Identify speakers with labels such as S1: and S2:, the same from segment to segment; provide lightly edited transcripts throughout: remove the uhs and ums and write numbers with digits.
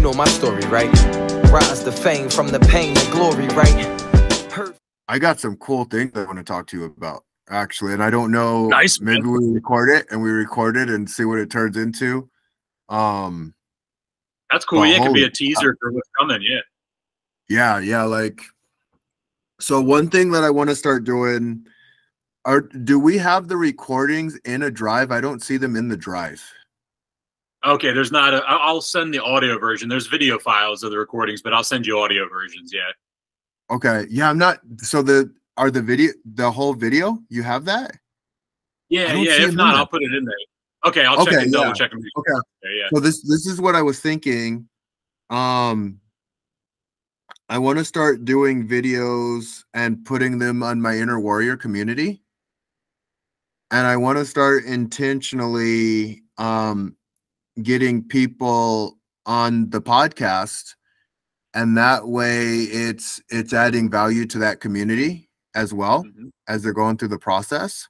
S1: know my story, right? Rise to fame from the pain to glory, right?
S2: I got some cool things I want to talk to you about, actually, and I don't know.
S3: Nice,
S2: maybe
S3: man.
S2: we record it and see what it turns into.
S3: That's cool. Yeah, it could be a teaser for what's coming.
S2: Yeah. Like, so one thing that I want to start doing do we have the recordings in a drive? I don't see them in the drive.
S3: Okay, there's not I'll send the audio version. There's video files of the recordings, but I'll send you audio versions. Yeah.
S2: Okay. Yeah, I'm not. So the whole video, you have that?
S3: Yeah. If not, I'll put it in there. Okay, I'll check and double check them.
S2: Okay.
S3: Yeah.
S2: So this is what I was thinking. I want to start doing videos and putting them on my Inner Warrior community. And I want to start intentionally getting people on the podcast, and that way it's adding value to that community as well as they're going through the process.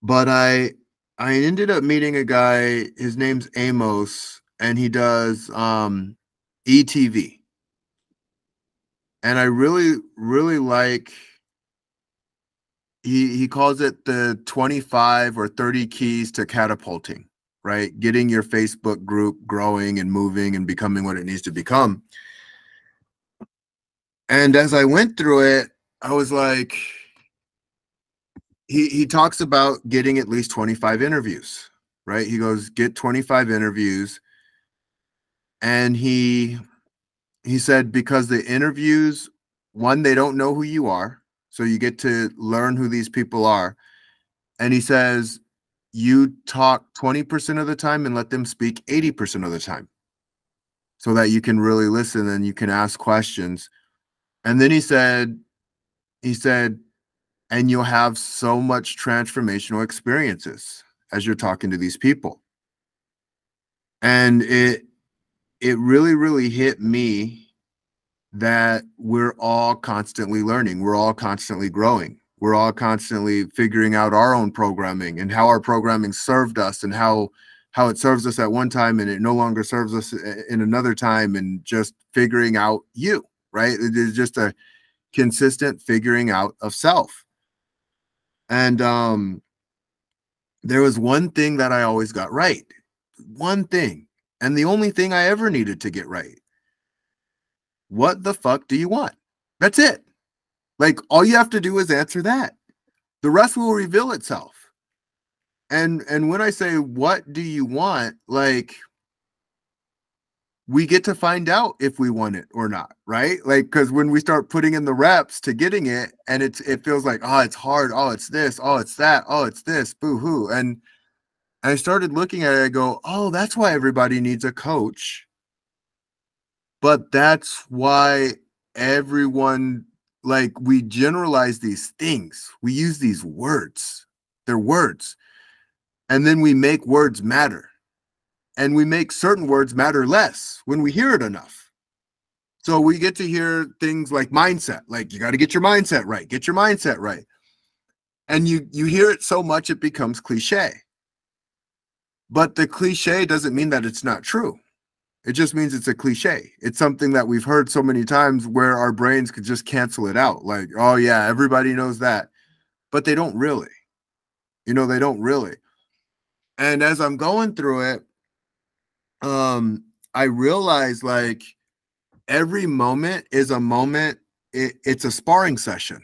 S2: But I ended up meeting a guy, his name's Amos, and he does ETV. And I really like, he calls it the 25 or 30 keys to catapulting, right? Getting your Facebook group growing and moving and becoming what it needs to become. And as I went through it, I was like, he talks about getting at least 25 interviews, right? He goes, get 25 interviews. And he said, because the interviews, one, they don't know who you are. So you get to learn who these people are. And he says, you talk 20% of the time and let them speak 80% of the time, so that you can really listen and you can ask questions. And then he said, and you'll have so much transformational experiences as you're talking to these people. And it really hit me that we're all constantly learning. We're all constantly growing. We're all constantly figuring out our own programming and how our programming served us and how it serves us at one time and it no longer serves us in another time, and just figuring out you, right? It is just a consistent figuring out of self. And there was one thing that I always got right. One thing. And the only thing I ever needed to get right. What the fuck do you want? That's it. Like, all you have to do is answer that. The rest will reveal itself. And when I say, what do you want? Like, we get to find out if we want it or not, right? Like, because when we start putting in the reps to getting it, and it feels like, oh, it's hard. Oh, it's this. Oh, it's that. Oh, it's this. Boo-hoo. And I started looking at it. I go, oh, that's why everybody needs a coach. But that's why everyone, like, we generalize these things. We use these words. They're words. And then we make words matter. And we make certain words matter less when we hear it enough. So we get to hear things like mindset. Like, you got to get your mindset right. Get your mindset right. And you hear it so much it becomes cliche. But the cliche doesn't mean that it's not true. It just means it's a cliche. It's something that we've heard so many times where our brains could just cancel it out. Like, oh yeah, everybody knows that. But they don't really. You know, they don't really. And as I'm going through it, I realize, like, every moment is a moment. It's a sparring session,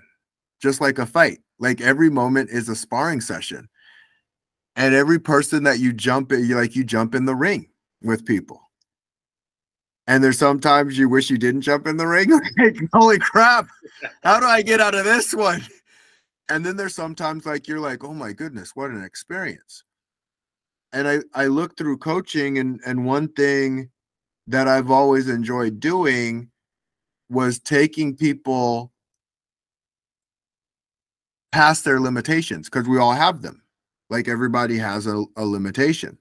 S2: just like a fight. Like, every moment is a sparring session. And every person that you jump in, you jump in the ring with people. And there's sometimes you wish you didn't jump in the ring. Like, holy crap, how do I get out of this one? And then there's sometimes, like, you're like, oh my goodness, what an experience. And I look through coaching, and one thing that I've always enjoyed doing was taking people past their limitations, because we all have them. Like, everybody has a limitation.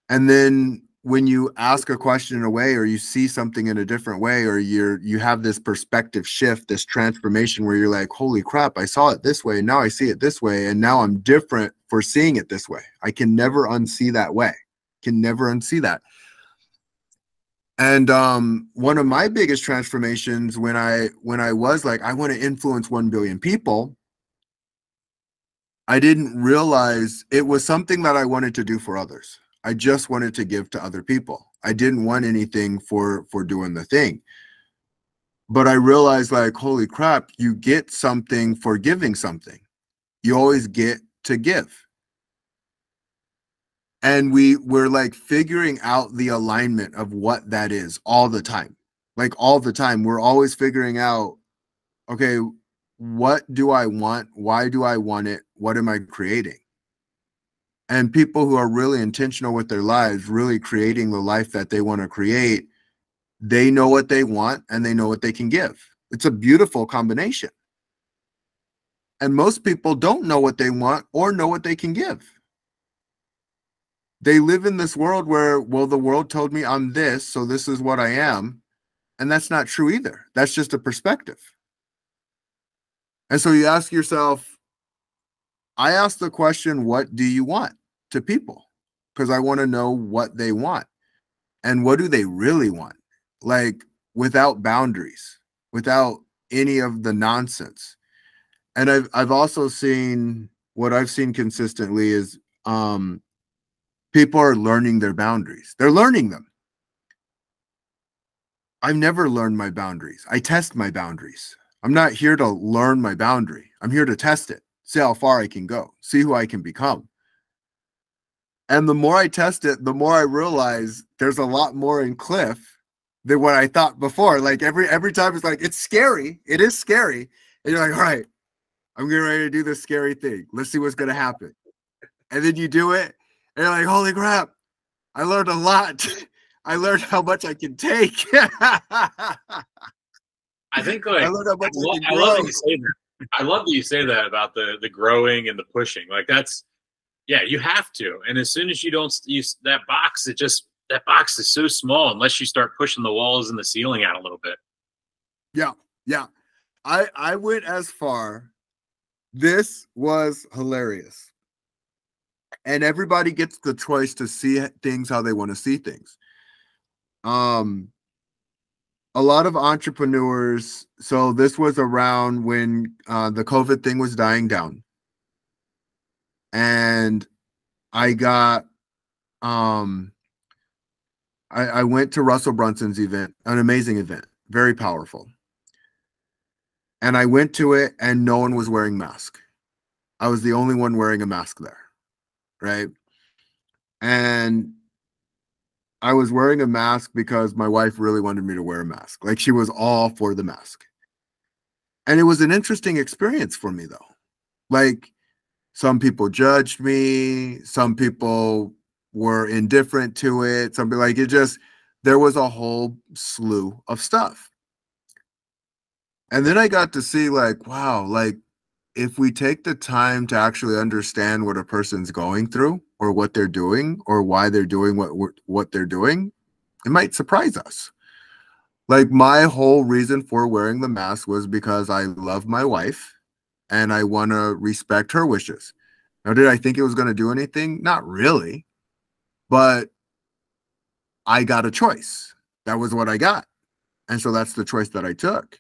S2: And then when you ask a question in a way, or you see something in a different way, or you have this perspective shift, this transformation where you're like, holy crap, I saw it this way, now I see it this way, and now I'm different for seeing it this way. I can never unsee that way. Can never unsee that. And one of my biggest transformations when I was like, I want to influence 1 billion people, I didn't realize it was something that I wanted to do for others. I just wanted to give to other people. I didn't want anything for doing the thing. But I realized, like, holy crap, you get something for giving something. You always get to give. And we're like figuring out the alignment of what that is all the time. Like all the time, we're always figuring out, okay, what do I want? Why do I want it? What am I creating? And people who are really intentional with their lives, really creating the life that they want to create, they know what they want and they know what they can give. It's a beautiful combination. And most people don't know what they want or know what they can give. They live in this world where, well, the world told me I'm this, so this is what I am. And that's not true either. That's just a perspective. And so you ask yourself, I ask the question, what do you want, to people? Because I want to know what they want. And what do they really want? Like without boundaries, without any of the nonsense. And I've also seen, what I've seen consistently is people are learning their boundaries. They're learning them. I've never learned my boundaries. I test my boundaries. I'm not here to learn my boundary. I'm here to test it, see how far I can go, see who I can become. And the more I test it, the more I realize there's a lot more in Cliff than what I thought before. Like every time it's like, it's scary. It is scary. And you're like, all right, I'm getting ready to do this scary thing. Let's see what's going to happen. And then you do it. And you're like, holy crap, I learned a lot. I learned how much I can take.
S3: I think like
S2: I learned how much I can
S3: I
S2: grow.
S3: love that you say that. I love that you say that about the growing and the pushing. Like that's, yeah, you have to. And as soon as you don't use that box, that box is so small unless you start pushing the walls and the ceiling out a little bit.
S2: Yeah, yeah. I went as far. This was hilarious. And everybody gets the choice to see things how they want to see things. A lot of entrepreneurs, so this was around when the COVID thing was dying down. And I got, I went to Russell Brunson's event, an amazing event, very powerful. And I went to it and no one was wearing masks. I was the only one wearing a mask there, right? And I was wearing a mask because my wife really wanted me to wear a mask. Like she was all for the mask. And it was an interesting experience for me though. Like some people judged me. Some people were indifferent to it. Some like it just, there was a whole slew of stuff. And then I got to see like, wow, like if we take the time to actually understand what a person's going through or what they're doing or why they're doing what they're doing, it might surprise us. Like my whole reason for wearing the mask was because I love my wife and I want to respect her wishes. Now, did I think it was going to do anything? Not really, but I got a choice. That was what I got. And so that's the choice that I took.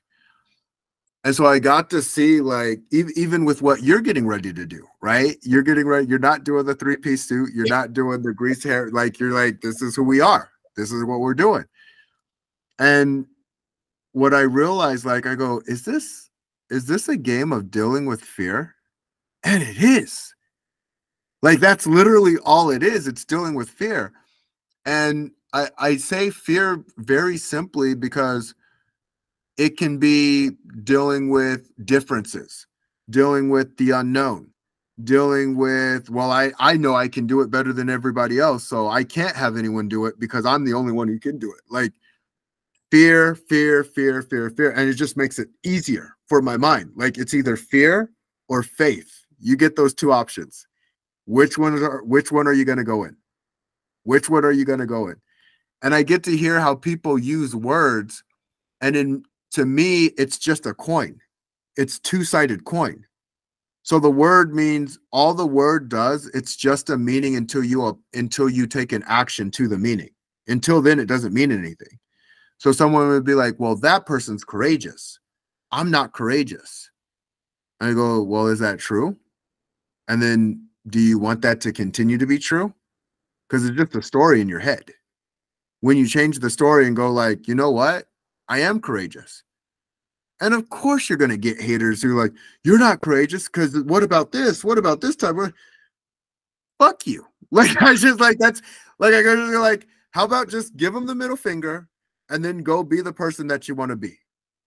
S2: And so I got to see, like, even with what you're getting ready to do, right? You're getting ready. You're not doing the 3-piece suit. You're not doing the greased hair. Like, you're like, this is who we are. This is what we're doing. And what I realized, like, I go, is this a game of dealing with fear? And it is. Like, that's literally all it is. It's dealing with fear. And I say fear very simply because it can be dealing with differences, dealing with the unknown, dealing with, well, I know I can do it better than everybody else, so I can't have anyone do it because I'm the only one who can do it. Like fear, fear, fear, fear, fear. And it just makes it easier for my mind. Like it's either fear or faith. You get those two options. Which one are you going to go in? Which one are you going to go in? And I get to hear how people use words. And to me, it's just a coin. It's two-sided coin. So the word means all the word does, it's just a meaning until you take an action to the meaning. Until then, it doesn't mean anything. So someone would be like, well, that person's courageous. I'm not courageous. And I go, well, is that true? And then do you want that to continue to be true? Because it's just a story in your head. When you change the story and go like, you know what? I am courageous. And of course you're going to get haters who are like, you're not courageous because what about this? What about this type of fuck you? Like, I just like, that's like, I go just like, how about just give them the middle finger and then go be the person that you want to be?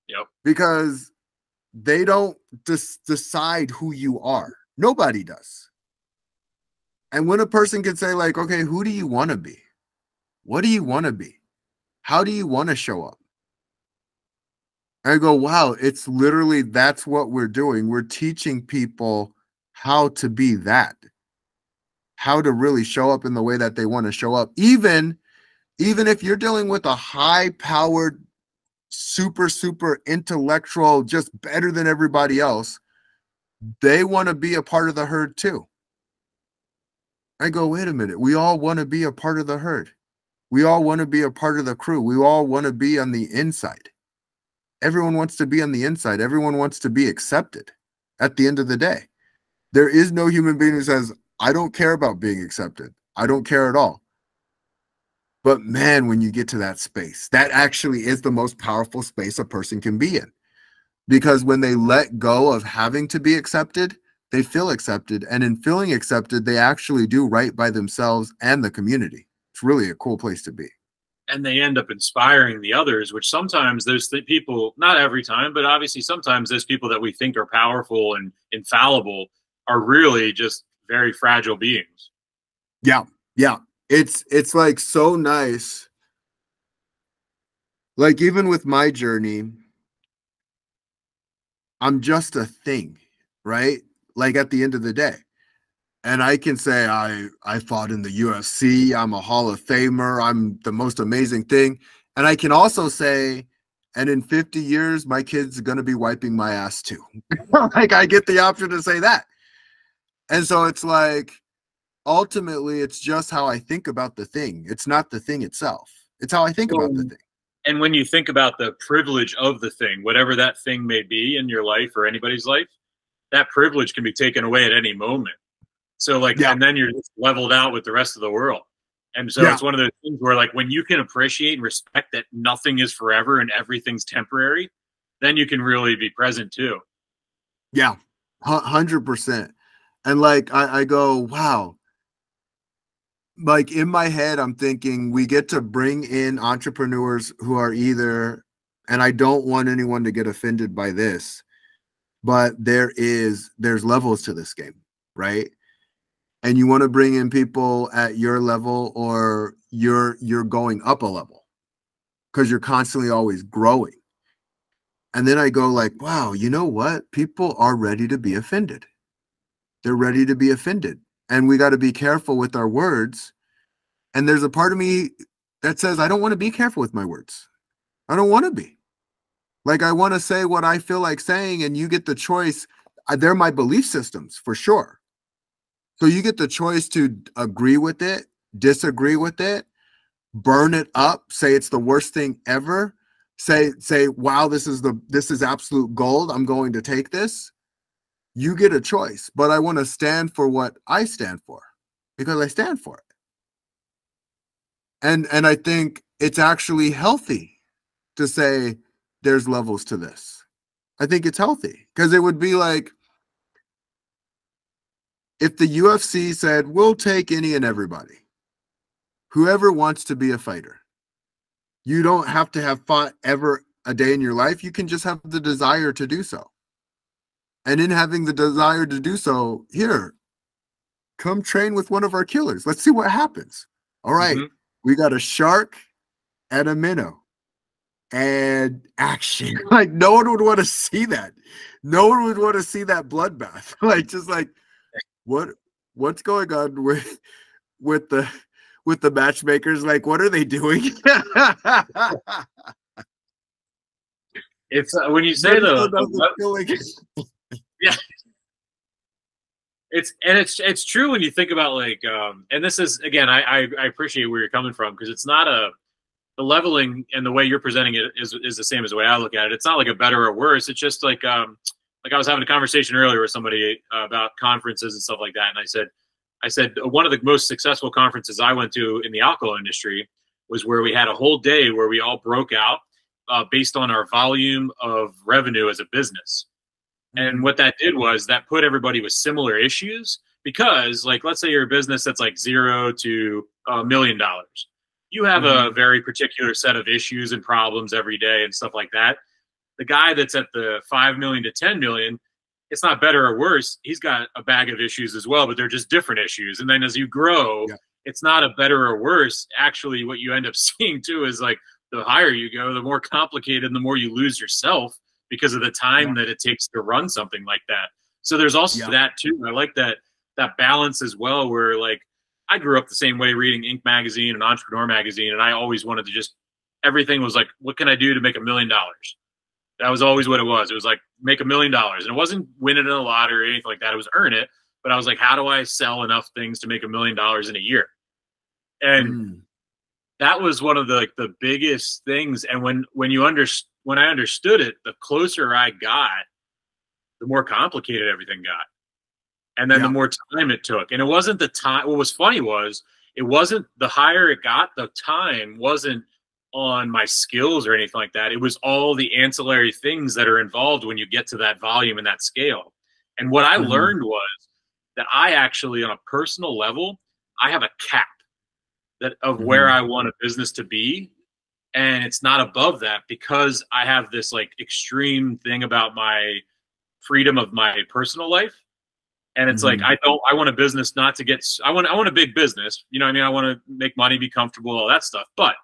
S3: Yep.
S2: Because they don't decide who you are. Nobody does. And when a person can say like, okay, who do you want to be? What do you want to be? How do you want to show up? I go, wow, it's literally, that's what we're doing. We're teaching people how to be that, how to really show up in the way that they want to show up. Even if you're dealing with a high powered, super intellectual, just better than everybody else, they want to be a part of the herd too. I go, wait a minute. We all want to be a part of the herd. We all want to be a part of the crew. We all want to be on the inside. Everyone wants to be on the inside. Everyone wants to be accepted at the end of the day. There is no human being who says, I don't care about being accepted. I don't care at all. But man, when you get to that space, that actually is the most powerful space a person can be in. Because when they let go of having to be accepted, they feel accepted. And in feeling accepted, they actually do right by themselves and the community. It's really a cool place to be.
S3: And they end up inspiring the others, which sometimes those people, not every time, but obviously sometimes those people that we think are powerful and infallible are really just very fragile beings.
S2: Yeah. Yeah. It's like so nice. Like even with my journey, I'm just a thing, right? Like at the end of the day. And I can say I fought in the UFC. I'm a Hall of Famer. I'm the most amazing thing. And I can also say, and in 50 years, my kid's going to be wiping my ass too. Like I get the option to say that. And so it's like, ultimately, it's just how I think about the thing. It's not the thing itself. It's how I think about the thing.
S3: And when you think about the privilege of the thing, whatever that thing may be in your life or anybody's life, that privilege can be taken away at any moment. So like, and then you're just leveled out with the rest of the world. And so it's one of those things where like, when you can appreciate and respect that nothing is forever and everything's temporary, then you can really be present too.
S2: Yeah, 100%. And like, I go, wow. Like in my head, I'm thinking we get to bring in entrepreneurs who are either, and I don't want anyone to get offended by this, but there's levels to this game, right? And you want to bring in people at your level, or you're going up a level because you're constantly always growing. And then I go like, wow, you know what? People are ready to be offended. They're ready to be offended. And we got to be careful with our words. And there's a part of me that says, I don't want to be careful with my words. I don't want to be. Like, I want to say what I feel like saying, and you get the choice. They're my belief systems for sure. So you get the choice to agree with it, disagree with it, burn it up, say it's the worst thing ever, say, wow, this is absolute gold. I'm going to take this. You get a choice, but I want to stand for what I stand for because I stand for it. And I think it's actually healthy to say there's levels to this. I think it's healthy because it would be like, if the UFC said, we'll take any and everybody, whoever wants to be a fighter, you don't have to have fought ever a day in your life. You can just have the desire to do so. And in having the desire to do so, here, come train with one of our killers. Let's see what happens. All right. We got a shark and a minnow and action. Like, no one would want to see that. No one would want to see that bloodbath. Like, just like, what's going on with the matchmakers? Like, what are they doing?
S3: It's when you say yeah, it's true when you think about like and this is, again, I appreciate where you're coming from, because it's not the leveling and the way you're presenting it is the same as the way I look at it. It's not like a better or worse. It's just like I was having a conversation earlier with somebody about conferences and stuff like that. And I said one of the most successful conferences I went to in the alcohol industry was where we had a whole day where we all broke out based on our volume of revenue as a business. And what that did was that put everybody with similar issues, because like, let's say you're a business that's like $0 to $1 million. You have a very particular set of issues and problems every day and stuff like that. The guy that's at the 5 million to 10 million, it's not better or worse. He's got a bag of issues as well, but they're just different issues. And then as you grow, it's not a better or worse. Actually, what you end up seeing too is like the higher you go, the more complicated and the more you lose yourself because of the time that it takes to run something like that. So there's also that too. I like that balance as well, where like I grew up the same way, reading Inc. magazine and Entrepreneur magazine, and I always wanted to just, everything was like, what can I do to make $1 million? That was always what it was. It was like, make $1 million. And it wasn't win it in a lottery or anything like that. It was earn it. But I was like, how do I sell enough things to make $1 million in a year? And that was one of the biggest things. And when I understood it, the closer I got, the more complicated everything got. And then the more time it took. And it wasn't the time. What was funny was, it wasn't, the higher it got, the time wasn't on my skills or anything like that. It was all the ancillary things that are involved when you get to that volume and that scale. And what I learned was that I actually, on a personal level, I have a cap of where I want a business to be. And it's not above that, because I have this like extreme thing about my freedom of my personal life. And it's like, I want a business not to get, I want a big business. You know what I mean? I want to make money, be comfortable, all that stuff. But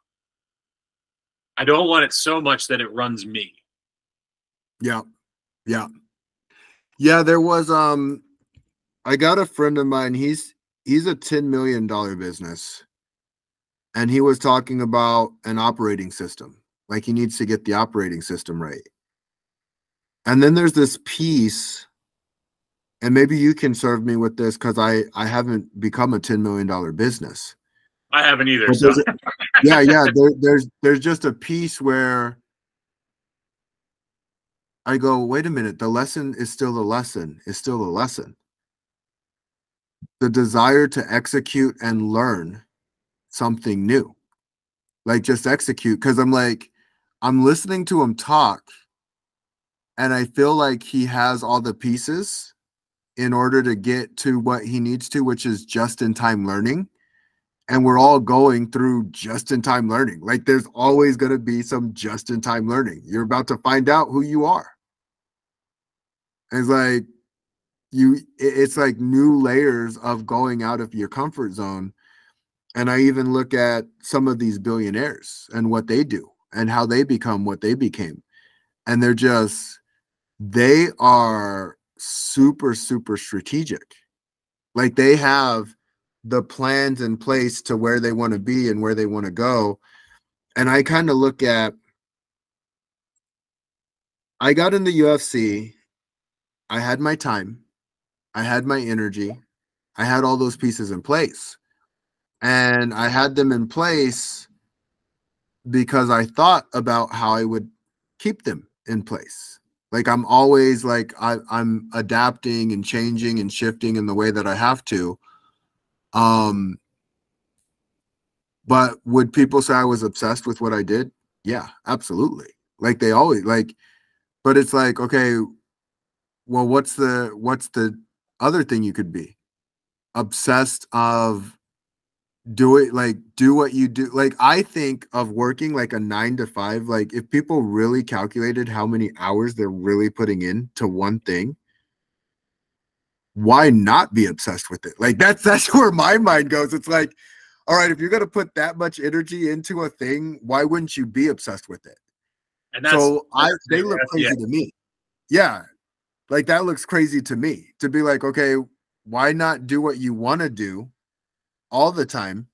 S3: I don't want it so much that it runs me.
S2: Yeah. There was, I got a friend of mine. He's a $10 million business. And he was talking about an operating system. Like, he needs to get the operating system right. And then there's this piece, and maybe you can serve me with this, because I haven't become a $10 million business.
S3: I haven't either. So.
S2: There's just a piece where I go, wait a minute, the lesson is still the lesson, is still the lesson. The desire to execute and learn something new. Like, just execute. Because I'm listening to him talk, and I feel like he has all the pieces in order to get to what he needs to, which is just-in-time learning. And we're all going through just-in-time learning. Like, there's always going to be some just-in-time learning. You're about to find out who you are. It's like it's like new layers of going out of your comfort zone. And I even look at some of these billionaires and what they do and how they become what they became. And they are super, super strategic. Like, they have the plans in place to where they want to be and where they want to go. And I kind of look at, I got in the UFC, I had my time, I had my energy, I had all those pieces in place. And I had them in place because I thought about how I would keep them in place. Like, I'm always like, I'm adapting and changing and shifting in the way that I have to. But would people say I was obsessed with what I did? Yeah, absolutely. Like, they always like, but it's like, okay, well, what's the other thing you could be? Obsessed of do what you do. Like, I think of working like a 9 to 5. Like, if people really calculated how many hours they're really putting into one thing, why not be obsessed with it? Like, that's where my mind goes. It's like, all right, if you're going to put that much energy into a thing, why wouldn't you be obsessed with it? And they look crazy to me. Yeah. Like, that looks crazy to me, to be like, okay, why not do what you want to do all the time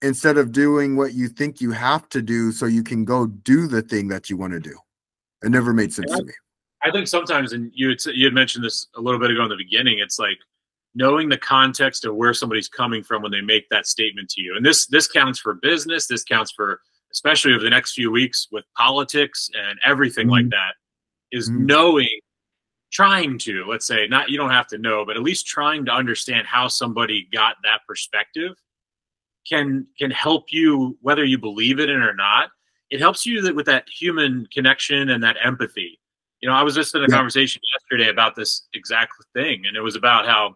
S2: instead of doing what you think you have to do so you can go do the thing that you want to do? It never made sense to me.
S3: I think sometimes, and you had mentioned this a little bit ago in the beginning, it's like knowing the context of where somebody's coming from when they make that statement to you. And this counts for business. This counts for especially over the next few weeks with politics and everything like that, is knowing, trying to, let's say, not, you don't have to know, but at least trying to understand how somebody got that perspective can help you, whether you believe it in or not. It helps you with that human connection and that empathy. You know, I was just in a conversation yesterday about this exact thing, and it was about how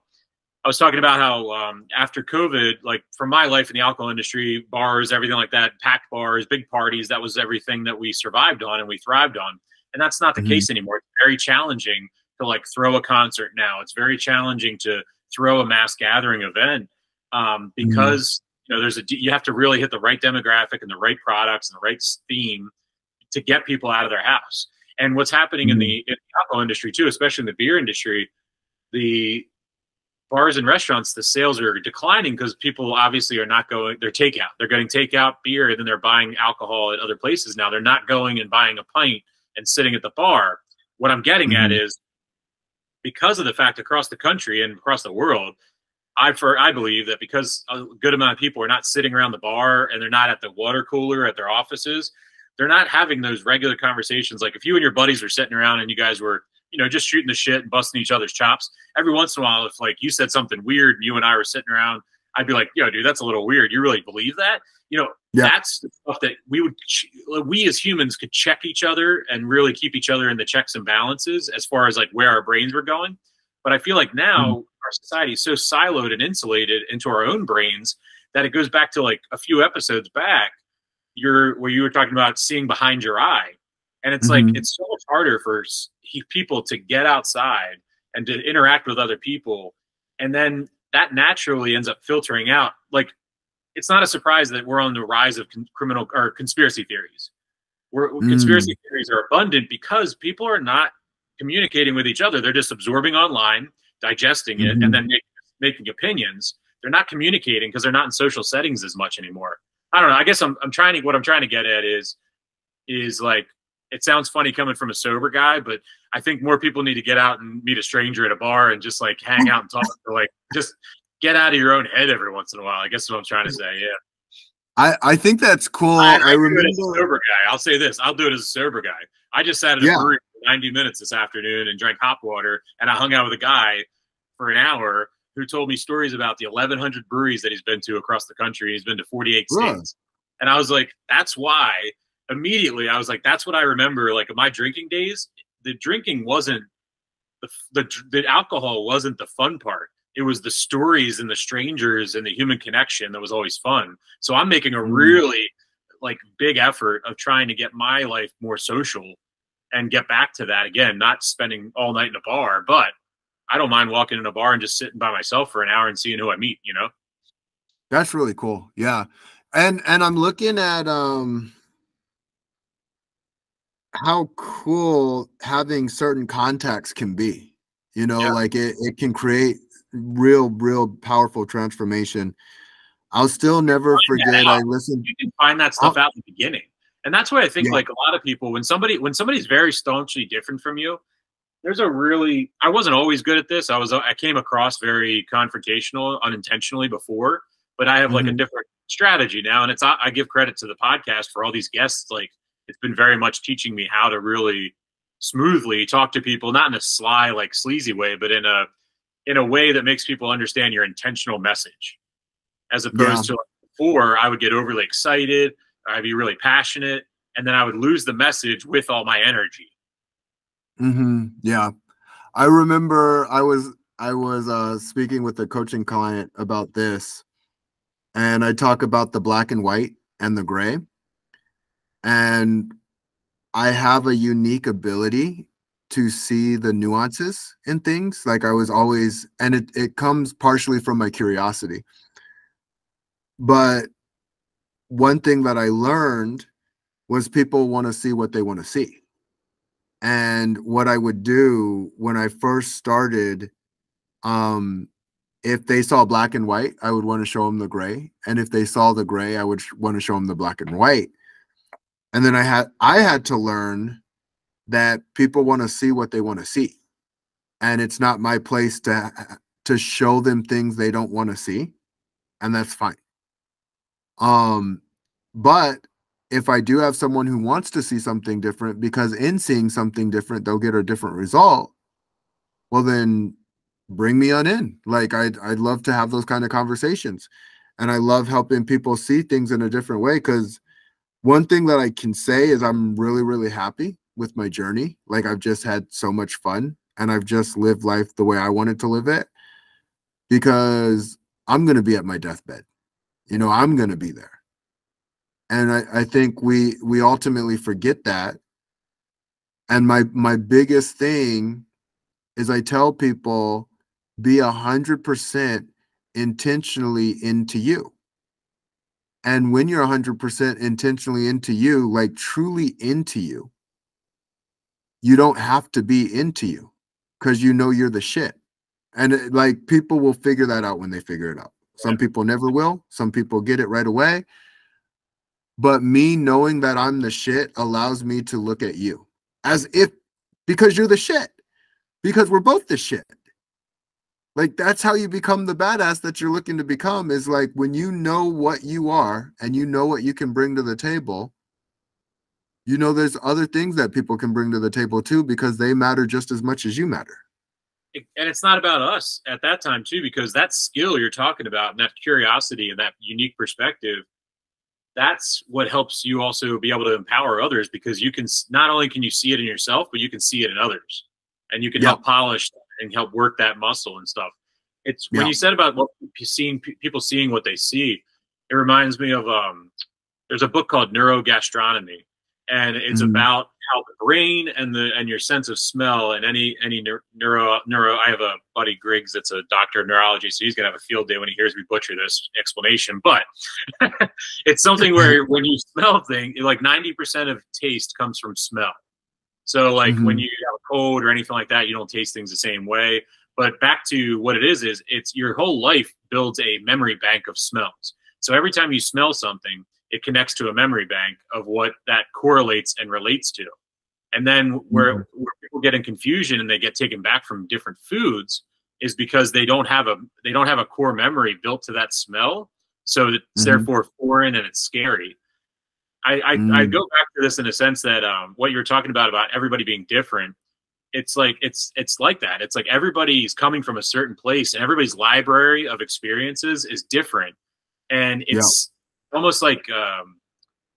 S3: I was talking about how after COVID, like for my life in the alcohol industry, bars, everything like that, packed bars, big parties, that was everything that we survived on and we thrived on. And that's not the case anymore. It's very challenging to like throw a concert now. It's very challenging to throw a mass gathering event because you know, you have to really hit the right demographic and the right products and the right theme to get people out of their house. And what's happening in the alcohol industry too, especially in the beer industry, the bars and restaurants, the sales are declining because people obviously are not going, they're takeout. They're getting takeout beer and then they're buying alcohol at other places now. They're not going and buying a pint and sitting at the bar. What I'm getting at is, because of the fact across the country and across the world, I believe that because a good amount of people are not sitting around the bar and they're not at the water cooler at their offices, they're not having those regular conversations. Like if you and your buddies were sitting around and you guys were, you know, just shooting the shit and busting each other's chops, every once in a while, if like you said something weird and you and I were sitting around, I'd be like, yo, dude, that's a little weird. You really believe that? You know, that's the stuff that we as humans could check each other and really keep each other in the checks and balances as far as like where our brains were going. But I feel like now our society is so siloed and insulated into our own brains that it goes back to like a few episodes back, where you were talking about seeing behind your eye. And it's like, it's so much harder for people to get outside and to interact with other people. And then that naturally ends up filtering out. Like, it's not a surprise that we're on the rise of criminal or conspiracy theories. Conspiracy theories are abundant because people are not communicating with each other. They're just absorbing online, digesting it, and then making opinions. They're not communicating because they're not in social settings as much anymore. I don't know. I guess what I'm trying to get at is like, it sounds funny coming from a sober guy, but I think more people need to get out and meet a stranger at a bar and just like hang out and talk, or like just get out of your own head every once in a while. I guess is what I'm trying to say. Yeah.
S2: I think that's cool.
S3: I remember as a sober guy. I'll say this. I'll do it as a sober guy. I just sat at a brewery for 90 minutes this afternoon and drank hot water, and I hung out with a guy for an hour who told me stories about the 1,100 breweries that he's been to across the country. He's been to 48 states. And I was like, that's why immediately I was like, that's what I remember. Like in my drinking days, the drinking wasn't the alcohol wasn't the fun part. It was the stories and the strangers and the human connection that was always fun. So I'm making a really like big effort of trying to get my life more social and get back to that again, not spending all night in a bar, but I don't mind walking in a bar and just sitting by myself for an hour and seeing who I meet, you know?
S2: That's really cool. Yeah. And I'm looking at how cool having certain contacts can be, you know, like it can create real powerful transformation. I'll still never forget. I listened.
S3: You can find that stuff out in the beginning. And that's why I think like a lot of people, when somebody's very staunchly different from you, I wasn't always good at this. I came across very confrontational unintentionally before, but I have like a different strategy now. And I give credit to the podcast for all these guests. Like it's been very much teaching me how to really smoothly talk to people, not in a sly, like sleazy way, but in a way that makes people understand your intentional message. As opposed to like before, I would get overly excited, I'd be really passionate, and then I would lose the message with all my energy.
S2: Yeah. I remember I was speaking with a coaching client about this, and I talk about the black and white and the gray. And I have a unique ability to see the nuances in things. Like I was always, and it comes partially from my curiosity. But one thing that I learned was people want to see what they want to see. And what I would do when I first started, if they saw black and white, I would want to show them the gray. And if they saw the gray, I would want to show them the black and white. And then I had to learn that people want to see what they want to see. And it's not my place to show them things they don't want to see. And that's fine. But if I do have someone who wants to see something different, because in seeing something different, they'll get a different result, well, then bring me on in. Like, I'd love to have those kind of conversations. And I love helping people see things in a different way. Because one thing that I can say is I'm really, really happy with my journey. Like, I've just had so much fun, and I've just lived life the way I wanted to live it, because I'm going to be at my deathbed. You know, I'm going to be there. And I think we ultimately forget that. And my biggest thing is I tell people, be 100% intentionally into you. And when you're 100% intentionally into you, like truly into you, you don't have to be into you, because you know you're the shit. And like, people will figure that out when they figure it out. Some people never will. Some people get it right away. But me knowing that I'm the shit allows me to look at you as if, because you're the shit, because we're both the shit. Like, that's how you become the badass that you're looking to become, is like when you know what you are and you know what you can bring to the table, you know, there's other things that people can bring to the table too, because they matter just as much as you matter.
S3: And it's not about us at that time too, because that skill you're talking about and that curiosity and that unique perspective, that's what helps you also be able to empower others, because you can, not only can you see it in yourself, but you can see it in others, and you can help polish and help work that muscle and stuff. It's when you said about what people seeing what they see, it reminds me of there's a book called Neurogastronomy, and it's about how the brain and your sense of smell and any neuro. I have a buddy, Griggs, that's a doctor of neurology, so he's gonna have a field day when he hears me butcher this explanation. But it's something where when you smell things, like 90% of taste comes from smell. So like when you have a cold or anything like that, you don't taste things the same way. But back to what it is it's your whole life builds a memory bank of smells. So every time you smell something, it connects to a memory bank of what that correlates and relates to. And then where people get in confusion and they get taken back from different foods is because they don't have a core memory built to that smell. So it's therefore foreign and it's scary. I go back to this in a sense that what you're talking about everybody being different, it's like it's like that. It's like everybody's coming from a certain place, and everybody's library of experiences is different. And it's almost like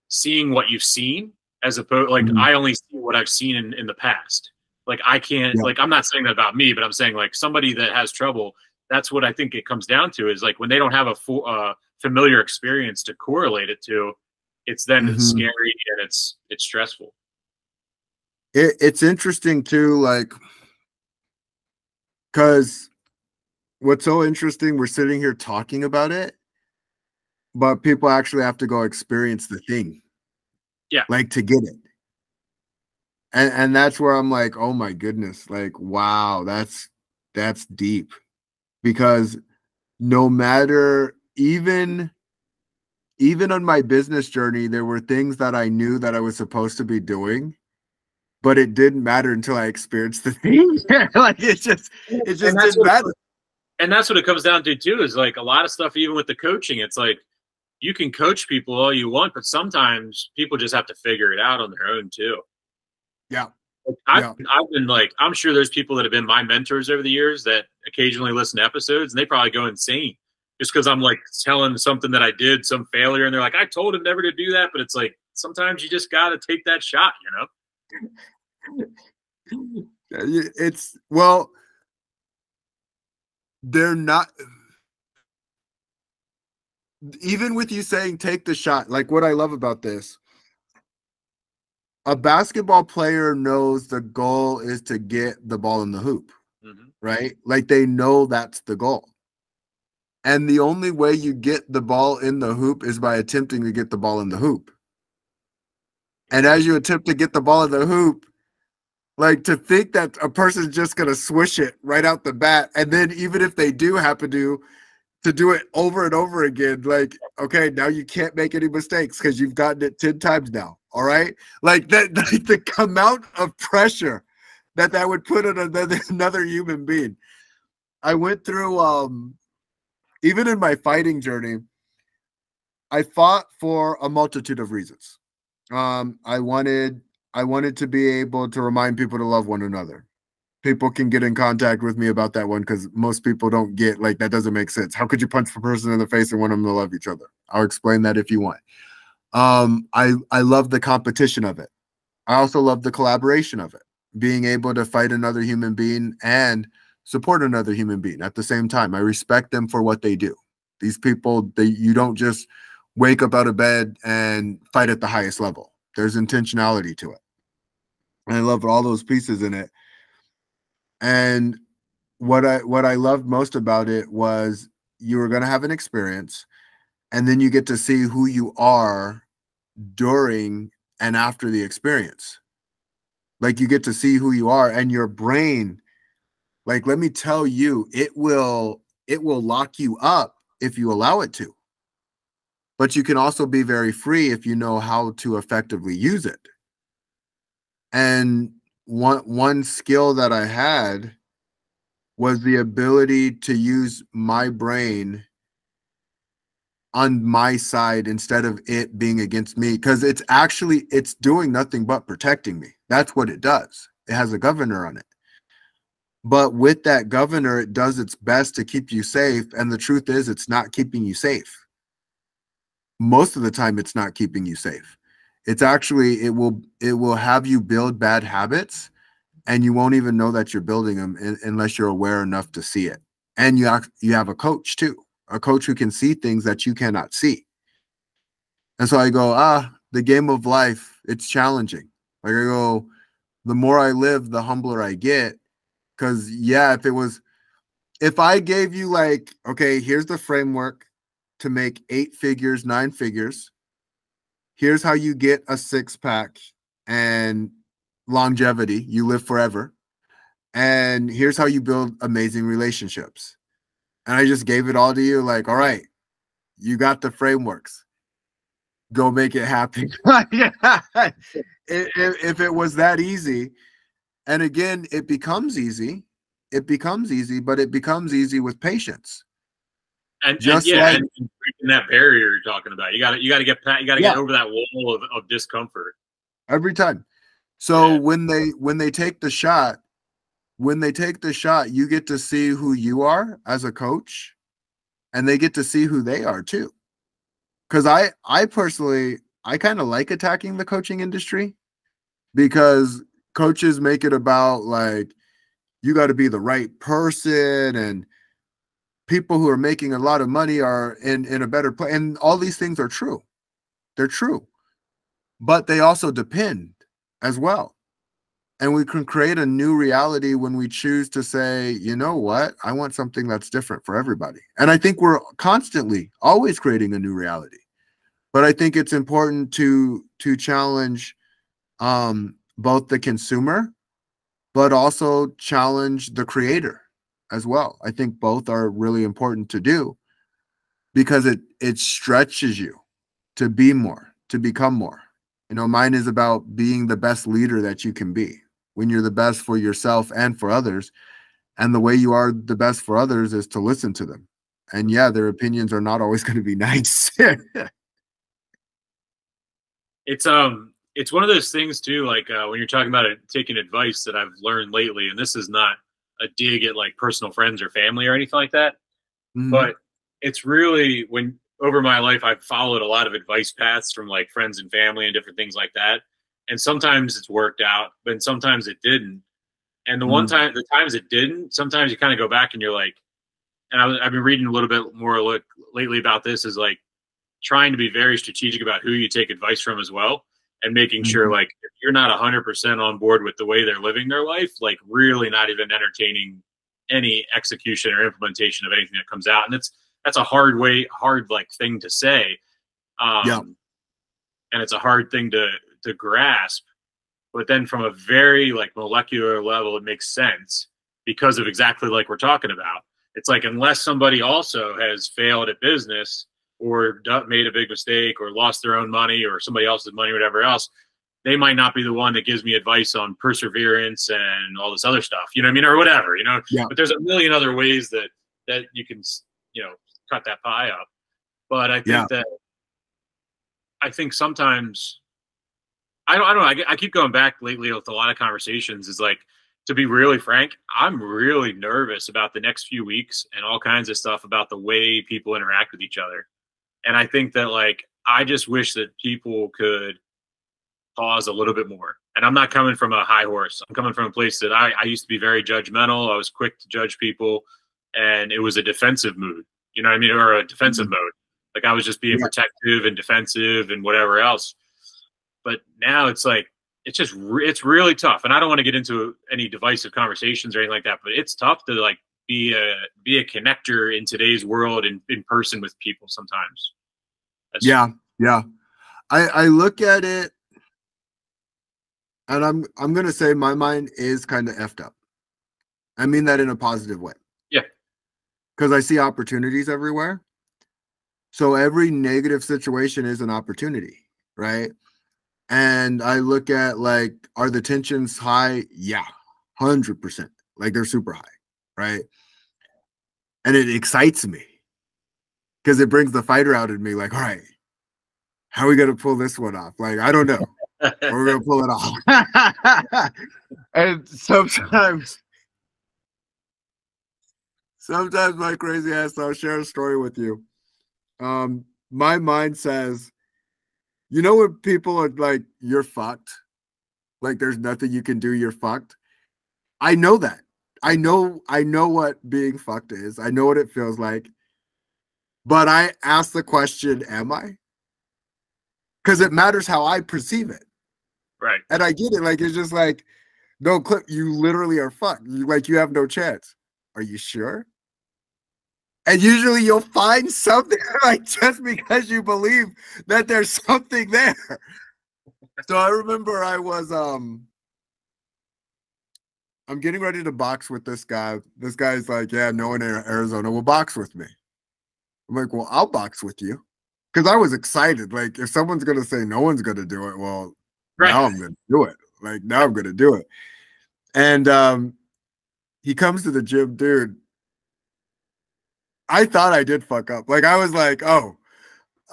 S3: seeing what you've seen, as opposed, like I only see what I've seen in the past. Like I can't, like, I'm not saying that about me, but I'm saying like somebody that has trouble, that's what I think it comes down to, is like when they don't have a familiar experience to correlate it to, it's then it's scary and it's stressful.
S2: It's interesting too, like, because what's so interesting, we're sitting here talking about it, but people actually have to go experience the thing. Yeah. Like, to get it. And that's where I'm like, oh my goodness, like, wow, that's deep. Because no matter, even on my business journey, there were things that I knew that I was supposed to be doing, but it didn't matter until I experienced the thing. Like, it just didn't matter.
S3: And that's what it comes down to too, is like a lot of stuff, even with the coaching, it's like you can coach people all you want, but sometimes people just have to figure it out on their own too.
S2: Yeah.
S3: I've been like, I'm sure there's people that have been my mentors over the years that occasionally listen to episodes and they probably go insane just because I'm like telling something that I did, some failure, and they're like, I told him never to do that. But it's like, sometimes you just got to take that shot, you know?
S2: It's, well, they're not, even with you saying take the shot, like what I love about this, a basketball player knows the goal is to get the ball in the hoop, right? Like, they know that's the goal. And the only way you get the ball in the hoop is by attempting to get the ball in the hoop. And as you attempt to get the ball in the hoop, like, to think that a person's just going to swish it right out the bat, and then even if they do happen to do it over and over again, like, okay, now you can't make any mistakes because you've gotten it 10 times now. All right. Like that, like the amount of pressure that would put on another human being. I went through, even in my fighting journey, I fought for a multitude of reasons. I wanted to be able to remind people to love one another. People can get in contact with me about that one because most people don't get, like, that doesn't make sense. How could you punch a person in the face and want them to love each other? I'll explain that if you want. I love the competition of it. I also love the collaboration of it, being able to fight another human being and support another human being at the same time. I respect them for what they do. These people, you don't just wake up out of bed and fight at the highest level. There's intentionality to it. And I love all those pieces in it. And what I loved most about it was you were going to have an experience, and then you get to see who you are during and after the experience. Like, you get to see who you are, and your brain, like, let me tell you, it will lock you up if you allow it to. But you can also be very free if you know how to effectively use it. And one skill that I had was the ability to use my brain on my side instead of it being against me, because it's doing nothing but protecting me. That's what it does. It has a governor on it. But with that governor, it does its best to keep you safe. And the truth is, it's not keeping you safe. Most of the time, it's not keeping you safe. It's actually, it will have you build bad habits, and you won't even know that you're building them unless you're aware enough to see it. And you have a coach too, a coach who can see things that you cannot see. And so I go, the game of life, it's challenging. Like, I go, the more I live, the humbler I get. Because, yeah, if I gave you, like, okay, here's the framework to make 8 figures, 9 figures. Here's how you get a 6-pack and longevity. You live forever. And here's how you build amazing relationships. And I just gave it all to you, like, all right, you got the frameworks. Go make it happen. If it was that easy. And again, it becomes easy. It becomes easy, but it becomes easy with patience.
S3: And breaking that barrier you're talking about. You got to get over that wall of discomfort
S2: every time. So when they take the shot, you get to see who you are as a coach, and they get to see who they are too. Because I personally, I kind of like attacking the coaching industry, because coaches make it about, like, you got to be the right person, and people who are making a lot of money are in a better place. And all these things are true. They're true. But they also depend as well. And we can create a new reality when we choose to say, you know what? I want something that's different for everybody. And I think we're constantly always creating a new reality. But I think it's important to challenge both the consumer, but also challenge the creator as well. I think both are really important to do, because it stretches you to be more, to become more. You know, mine is about being the best leader that you can be, when you're the best for yourself and for others. And the way you are the best for others is to listen to them. And yeah, their opinions are not always going to be nice.
S3: It's one of those things too, like when you're talking about taking advice, that I've learned lately, and this is not a dig at like personal friends or family or anything like that, but it's really, when over my life, I've followed a lot of advice paths from like friends and family and different things like that. And sometimes it's worked out, but sometimes it didn't. And the times it didn't, sometimes you kind of go back and you're like, and I've been reading a little bit more lately about this, is like trying to be very strategic about who you take advice from as well. And making sure, like, if you're not 100% on board with the way they're living their life, like, really not even entertaining any execution or implementation of anything that comes out. And that's a hard like thing to say. And it's a hard thing to grasp. But then from a very like molecular level, it makes sense, because of exactly like we're talking about. It's like, unless somebody also has failed at business, or made a big mistake, or lost their own money, or somebody else's money, or whatever else, they might not be the one that gives me advice on perseverance and all this other stuff, you know what I mean? Or whatever, you know? Yeah. But there's a million other ways that you can, you know, cut that pie up. But I think I think sometimes I don't know. I keep going back lately with a lot of conversations. Is like, to be really frank, I'm really nervous about the next few weeks and all kinds of stuff about the way people interact with each other. And I think that, like, I just wish that people could pause a little bit more. And I'm not coming from a high horse. I'm coming from a place that I used to be very judgmental. I was quick to judge people, and it was a defensive mood. You know what I mean? Or a defensive mode. Like, I was just being protective and defensive and whatever else. But now it's like, it's really tough. And I don't want to get into any divisive conversations or anything like that, but it's tough to, like, be a connector in today's world and in person with people sometimes.
S2: Yeah. I look at it, and I'm gonna say my mind is kind of effed up. I mean that in a positive way.
S3: Yeah.
S2: Because I see opportunities everywhere. So every negative situation is an opportunity, right? And I look at, like, are the tensions high? Yeah, 100%. Like, they're super high, right? And it excites me because it brings the fighter out in me. Like, all right, how are we gonna pull this one off? Like, I don't know. We're gonna pull it off. And sometimes my crazy ass, I'll share a story with you. My mind says, you know, when people are like, you're fucked, like there's nothing you can do, you're fucked. I know that. I know what being fucked is. I know what it feels like. But I ask the question, am I? Because it matters how I perceive it.
S3: Right.
S2: And I get it. Like, it's just like, no, Clip, you literally are fucked. You have no chance. Are you sure? And usually you'll find something, like, just because you believe that there's something there. So I remember I was I'm getting ready to box with this guy. This guy's like, yeah, no one in Arizona will box with me. I'm like, well, I'll box with you. Because I was excited. Like, if someone's gonna say no one's gonna do it, well, now I'm gonna do it. Like, now I'm gonna do it. And he comes to the gym, dude. I thought I did fuck up. Like, I was like, oh,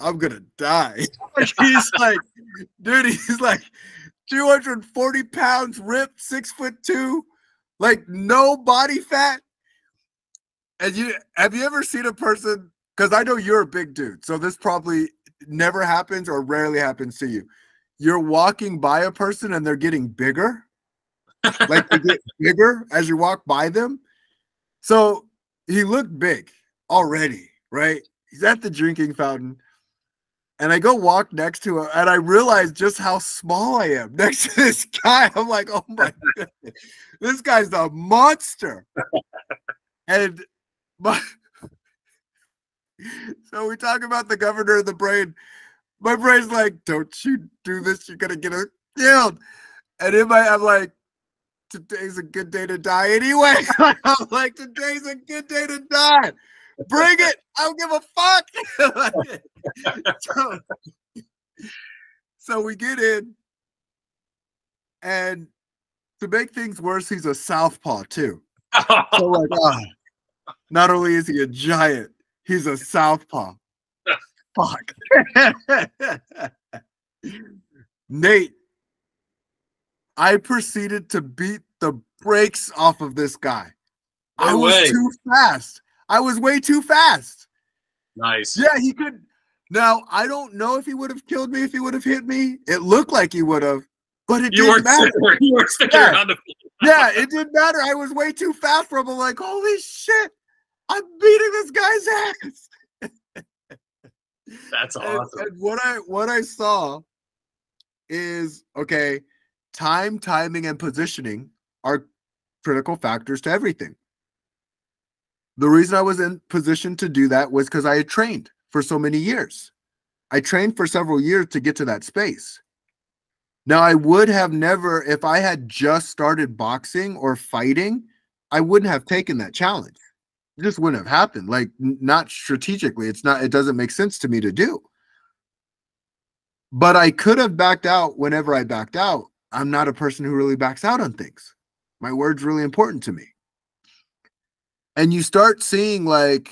S2: I'm gonna die. Like, he's like, dude, he's like 240 pounds, ripped, 6'2", like no body fat. And have you ever seen a person? Because I know you're a big dude, so this probably never happens or rarely happens to you. You're walking by a person and they're getting bigger. Like, they get bigger as you walk by them. So he looked big already, right? He's at the drinking fountain. And I go walk next to him, and I realize just how small I am next to this guy. I'm like, oh my goodness, this guy's a monster. And so we talk about the governor of the brain. My brain's like, don't you do this, you're gonna get killed. And in my, I'm like, today's a good day to die anyway. I'm like, today's a good day to die. Bring it. I don't give a fuck. So we get in, and to make things worse, he's a southpaw too. So, like, not only is he a giant, he's a southpaw. Fuck. Nate, I proceeded to beat the brakes off of this guy. I was too fast. I was way too fast.
S3: Nice.
S2: Yeah, he could. Now, I don't know if he would have killed me if he would have hit me. It looked like he would have, but it didn't matter.
S3: You were sticking around the
S2: Yeah, it didn't matter. I was way too fast for him. I'm like, holy shit, I'm beating this guy's ass.
S3: That's awesome.
S2: And what I saw is, okay, timing, and positioning are critical factors to everything. The reason I was in position to do that was because I had trained for so many years. I trained for several years to get to that space. Now, I would have never, if I had just started boxing or fighting, I wouldn't have taken that challenge. It just wouldn't have happened. Like, not strategically. It doesn't make sense to me to do. But I could have backed out whenever I backed out. I'm not a person who really backs out on things. My word's really important to me. And you start seeing, like,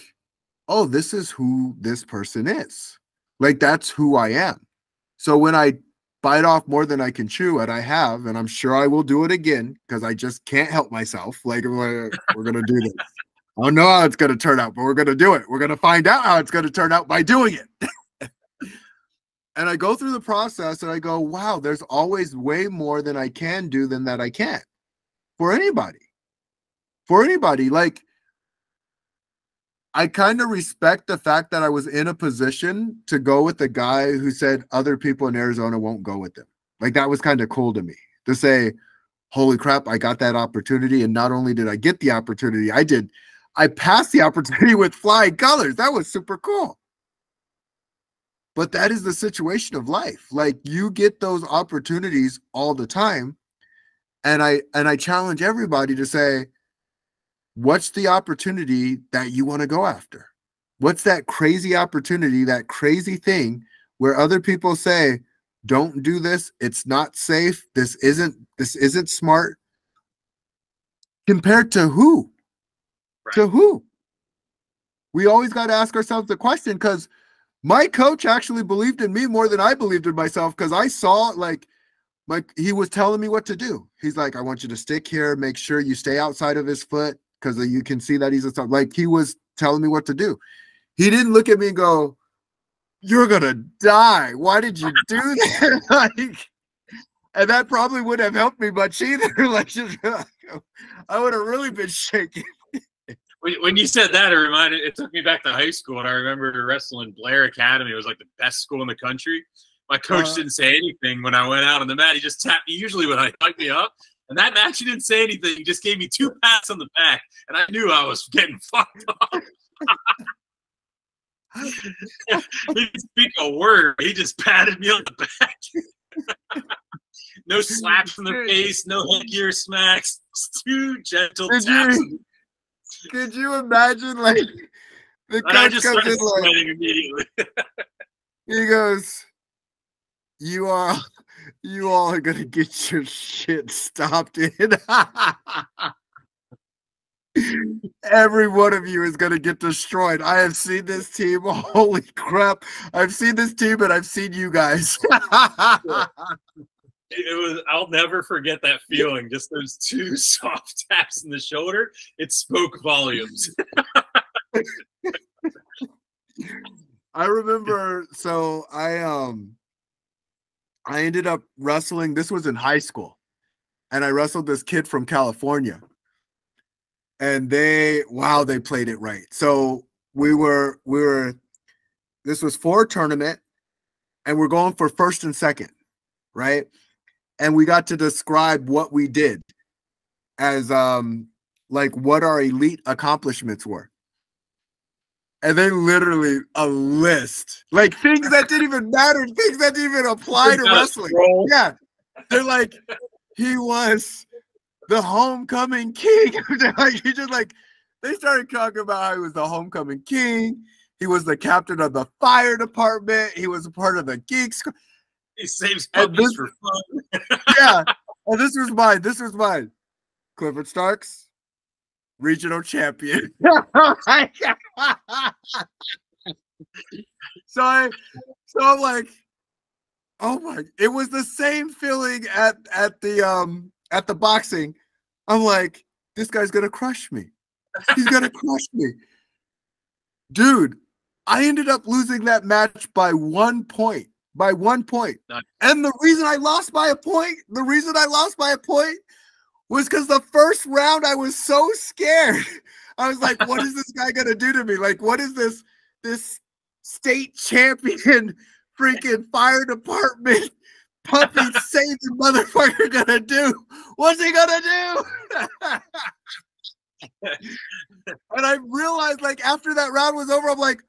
S2: oh, this is who this person is. Like, that's who I am. So when I bite off more than I can chew, and I have, and I'm sure I will do it again because I just can't help myself. Like, we're gonna do this. I don't know how it's gonna turn out, but we're gonna do it. We're gonna find out how it's gonna turn out by doing it. And I go through the process and I go, wow, there's always way more than I can do than that I can't. For anybody. For anybody. Like, I kind of respect the fact that I was in a position to go with the guy who said other people in Arizona won't go with him. Like, that was kind of cool to me to say, holy crap, I got that opportunity. And not only did I get the opportunity, I passed the opportunity with flying colors. That was super cool. But that is the situation of life. Like, you get those opportunities all the time. And I challenge everybody to say, what's the opportunity that you want to go after? What's that crazy opportunity, that crazy thing where other people say, don't do this, it's not safe, this isn't smart? Compared to who? Right. To who? We always got to ask ourselves the question, because my coach actually believed in me more than I believed in myself, because I saw, like, he was telling me what to do. He's like, I want you to stick here, make sure you stay outside of his foot, because you can see that he's a star. Like, he was telling me what to do. He didn't look at me and go, you're gonna die. Why did you do that? Like, and that probably wouldn't have helped me much either. Like, I would have really been shaking.
S3: When you said that, it took me back to high school, and I remember wrestling Blair Academy. It was like the best school in the country. My coach didn't say anything when I went out on the mat. He just tapped me usually when I hyped me up. And that match, he didn't say anything. He just gave me 2 pats on the back, and I knew I was getting fucked up. He didn't speak a word. He just patted me on the back. No slaps in the face, no headgear smacks. Just 2 gentle taps.
S2: Could you imagine, like, the coach comes in like,
S3: immediately.
S2: He goes, you all are gonna get your shit stopped in. Every one of you is gonna get destroyed. I have seen this team. Holy crap. I've seen this team and I've seen you guys.
S3: I'll never forget that feeling. Just those 2 soft taps in the shoulder. It spoke volumes.
S2: I remember, so I ended up wrestling. This was in high school, and I wrestled this kid from California, and they played it right. So this was for a tournament, and we're going for first and second, right? And we got to describe what we did as like what our elite accomplishments were. And then literally a list, like things that didn't even matter, things that didn't even apply to wrestling. Yeah. They're like, he was the homecoming king. They started talking about how he was the homecoming king. He was the captain of the fire department. He was a part of the Geeks.
S3: He saves puppies for fun.
S2: Yeah. And this was mine. Clifford Starks, regional champion. So I'm like, oh my, it was the same feeling at the boxing. I'm like, this guy's gonna crush me. He's gonna crush me. Dude, I ended up losing that match by 1 point. By 1 point. Nice. And the reason I lost by a point was because the first round I was so scared. I was like, what is this guy gonna do to me? Like, what is this state champion freaking fire department puppy saving motherfucker gonna do? What's he gonna do? And I realized, like, after that round was over, I'm like,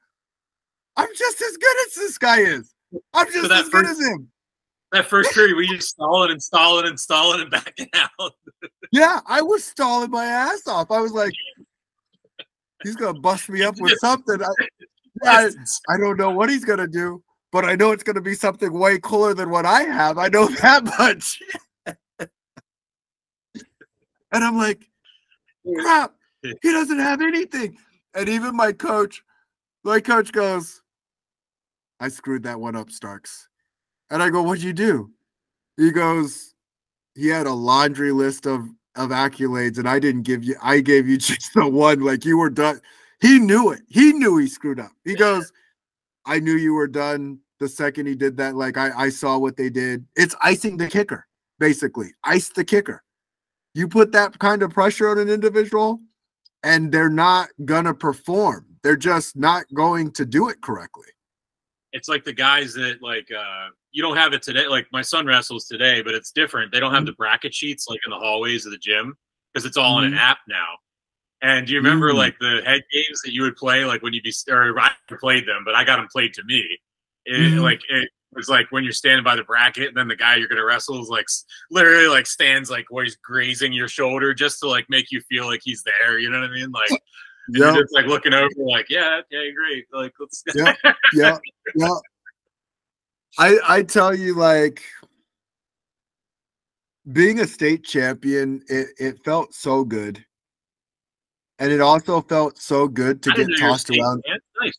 S2: I'm just as good as this guy is. I'm just as good as him.
S3: That first period, we just stalling and backing out.
S2: Yeah, I was stalling my ass off. I was like, he's going to bust me up with something. I don't know what he's going to do, but I know it's going to be something way cooler than what I have. I know that much. And I'm like, crap, he doesn't have anything. And even my coach goes, I screwed that one up, Starks. And I go, what'd you do? He goes, he had a laundry list of accolades, and I didn't give you, I gave you just the one, like you were done. He knew it. He knew he screwed up. He goes, I knew you were done the second he did that. Like I saw what they did. It's icing the kicker, basically. Ice the kicker. You put that kind of pressure on an individual and they're not gonna perform. They're just not going to do it correctly.
S3: It's like the guys that like you don't have it today. Like my son wrestles today, but it's different. They don't have the bracket sheets like in the hallways of the gym because it's all on an app now. And do you remember like the head games that you would play, like when you'd be, or I played them, but I got them played to me. It was like when you're standing by the bracket, and then the guy you're gonna wrestle is like literally like stands like where he's grazing your shoulder just to like make you feel like he's there. You know what I mean? Like you're just like looking over, like yeah, great. Like let's
S2: yeah. I tell you, like being a state champion, it felt so good. And it also felt so good to get tossed around.
S3: Man. Nice,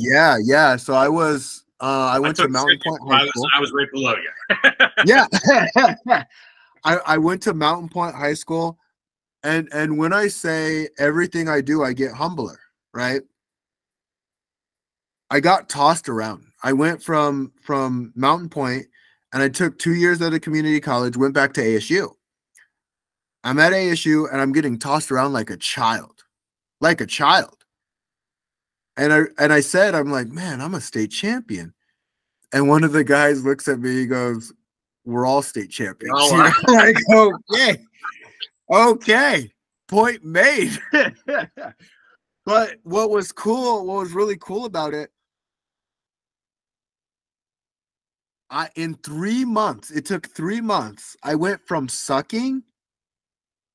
S3: man.
S2: Yeah. So I was, I went to Mountain Point High School.
S3: I was right below you.
S2: Yeah. I went to Mountain Point High School. And when I say everything I do, I get humbler, right? I got tossed around. I went from Mountain Point, and I took 2 years at a community college, went back to ASU. I'm at ASU, and I'm getting tossed around like a child. Like a child. And I said, I'm like, man, I'm a state champion. And one of the guys looks at me, he goes, we're all state champions.
S3: Oh,
S2: like, okay, point made. But what was really cool about it, in 3 months, it took 3 months, I went from sucking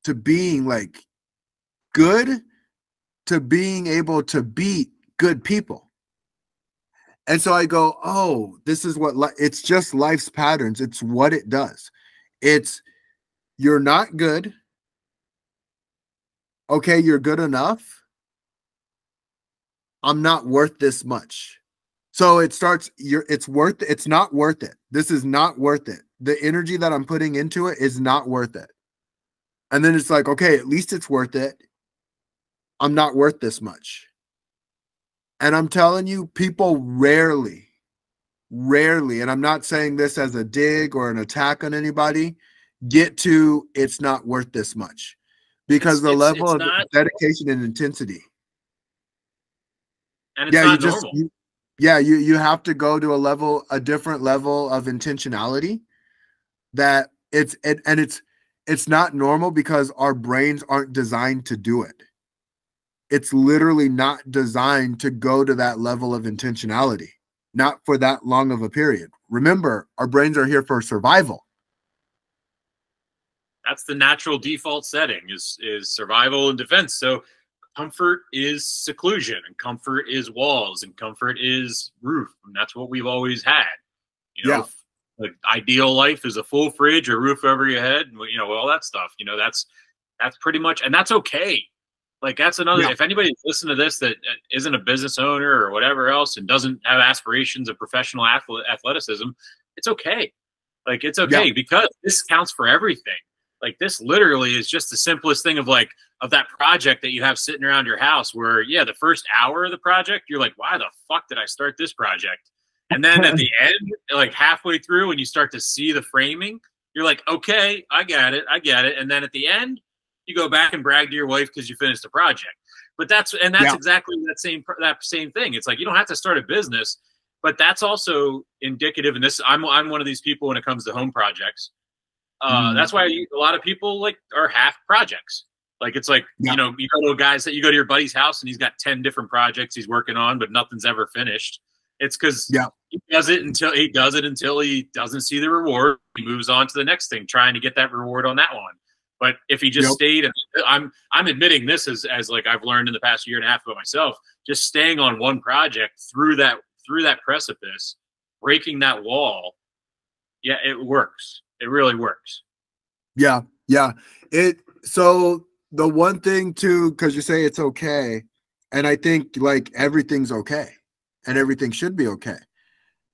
S2: to being like good to being able to beat good people. And so I go, oh, this is what it's just life's patterns. It's what it does. It's you're not good. Okay, you're good enough. I'm not worth this much. So it starts, it's not worth it. This is not worth it. The energy that I'm putting into it is not worth it. And then it's like, okay, at least it's worth it. I'm not worth this much. And I'm telling you, people rarely, and I'm not saying this as a dig or an attack on anybody, get to it's not worth this much. Because the level of dedication and intensity.
S3: And it's not normal.
S2: You have to go to a different level of intentionality that it's not normal because our brains aren't designed to do it. It's literally not designed to go to that level of intentionality, not for that long of a period. Remember, our brains are here for survival.
S3: That's the natural default setting is survival and defense. So comfort is seclusion, and comfort is walls, and comfort is roof. And that's what we've always had. You know, the ideal life is a full fridge, a roof over your head, and all that stuff. That's pretty much, and that's okay. Like that's another, if anybody's listening to this that isn't a business owner or whatever else and doesn't have aspirations of professional athleticism, it's okay. Like it's okay because this counts for everything. Like this literally is just the simplest thing of that project that you have sitting around your house where, the first hour of the project, you're like, why the fuck did I start this project? And then at the end, like halfway through when you start to see the framing, you're like, okay, I get it. And then at the end, you go back and brag to your wife because you finished the project. But that's exactly that same thing. It's like you don't have to start a business, but that's also indicative. And this, I'm one of these people when it comes to home projects. That's why a lot of people are half projects. Like it's like you go to you go to your buddy's house and he's got 10 different projects he's working on, but nothing's ever finished. It's because he does it until he doesn't see the reward. He moves on to the next thing, trying to get that reward on that one. But if he just stayed, and I'm admitting this as like I've learned in the past year and a half about myself, just staying on one project through that precipice, breaking that wall, it works. It really works.
S2: Yeah. So the one thing too, because you say it's okay, and I think like everything's okay, and everything should be okay,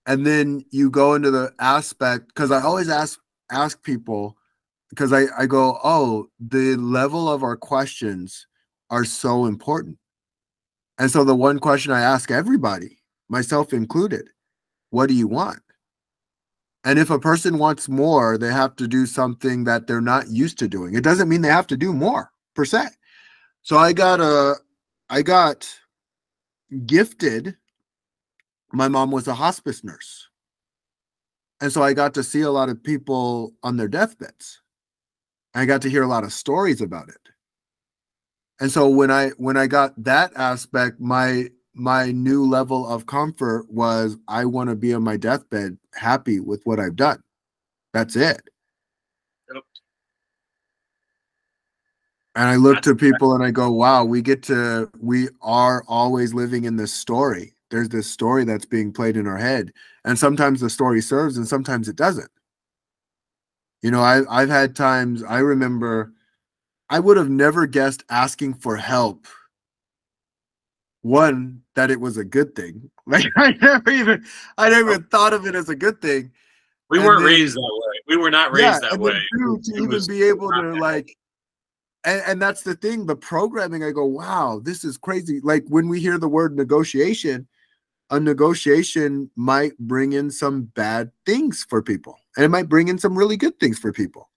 S2: and then you go into the aspect because I always ask ask people, because I go, oh, the level of our questions are so important. And so the one question I ask everybody, myself included, what do you want? And if a person wants more, they have to do something that they're not used to doing. It doesn't mean they have to do more per se. So I got gifted. My mom was a hospice nurse. And so I got to see a lot of people on their deathbeds. I got to hear a lot of stories about it. And so when I got that aspect, my new level of comfort was, I want to be on my deathbed happy with what I've done. That's it.
S3: Yep.
S2: And I look to people and I go, wow, we are always living in this story. There's this story that's being played in our head. And sometimes the story serves and sometimes it doesn't. You know, I've had times, I remember I would have never guessed asking for help. One, that it was a good thing. Like I never even thought of it as a good thing.
S3: We weren't raised that way. We were not raised that way.
S2: Two, to even be able to like, and that's the thing, the programming, I go, wow, this is crazy. Like when we hear the word negotiation, a negotiation might bring in some bad things for people. And it might bring in some really good things for people.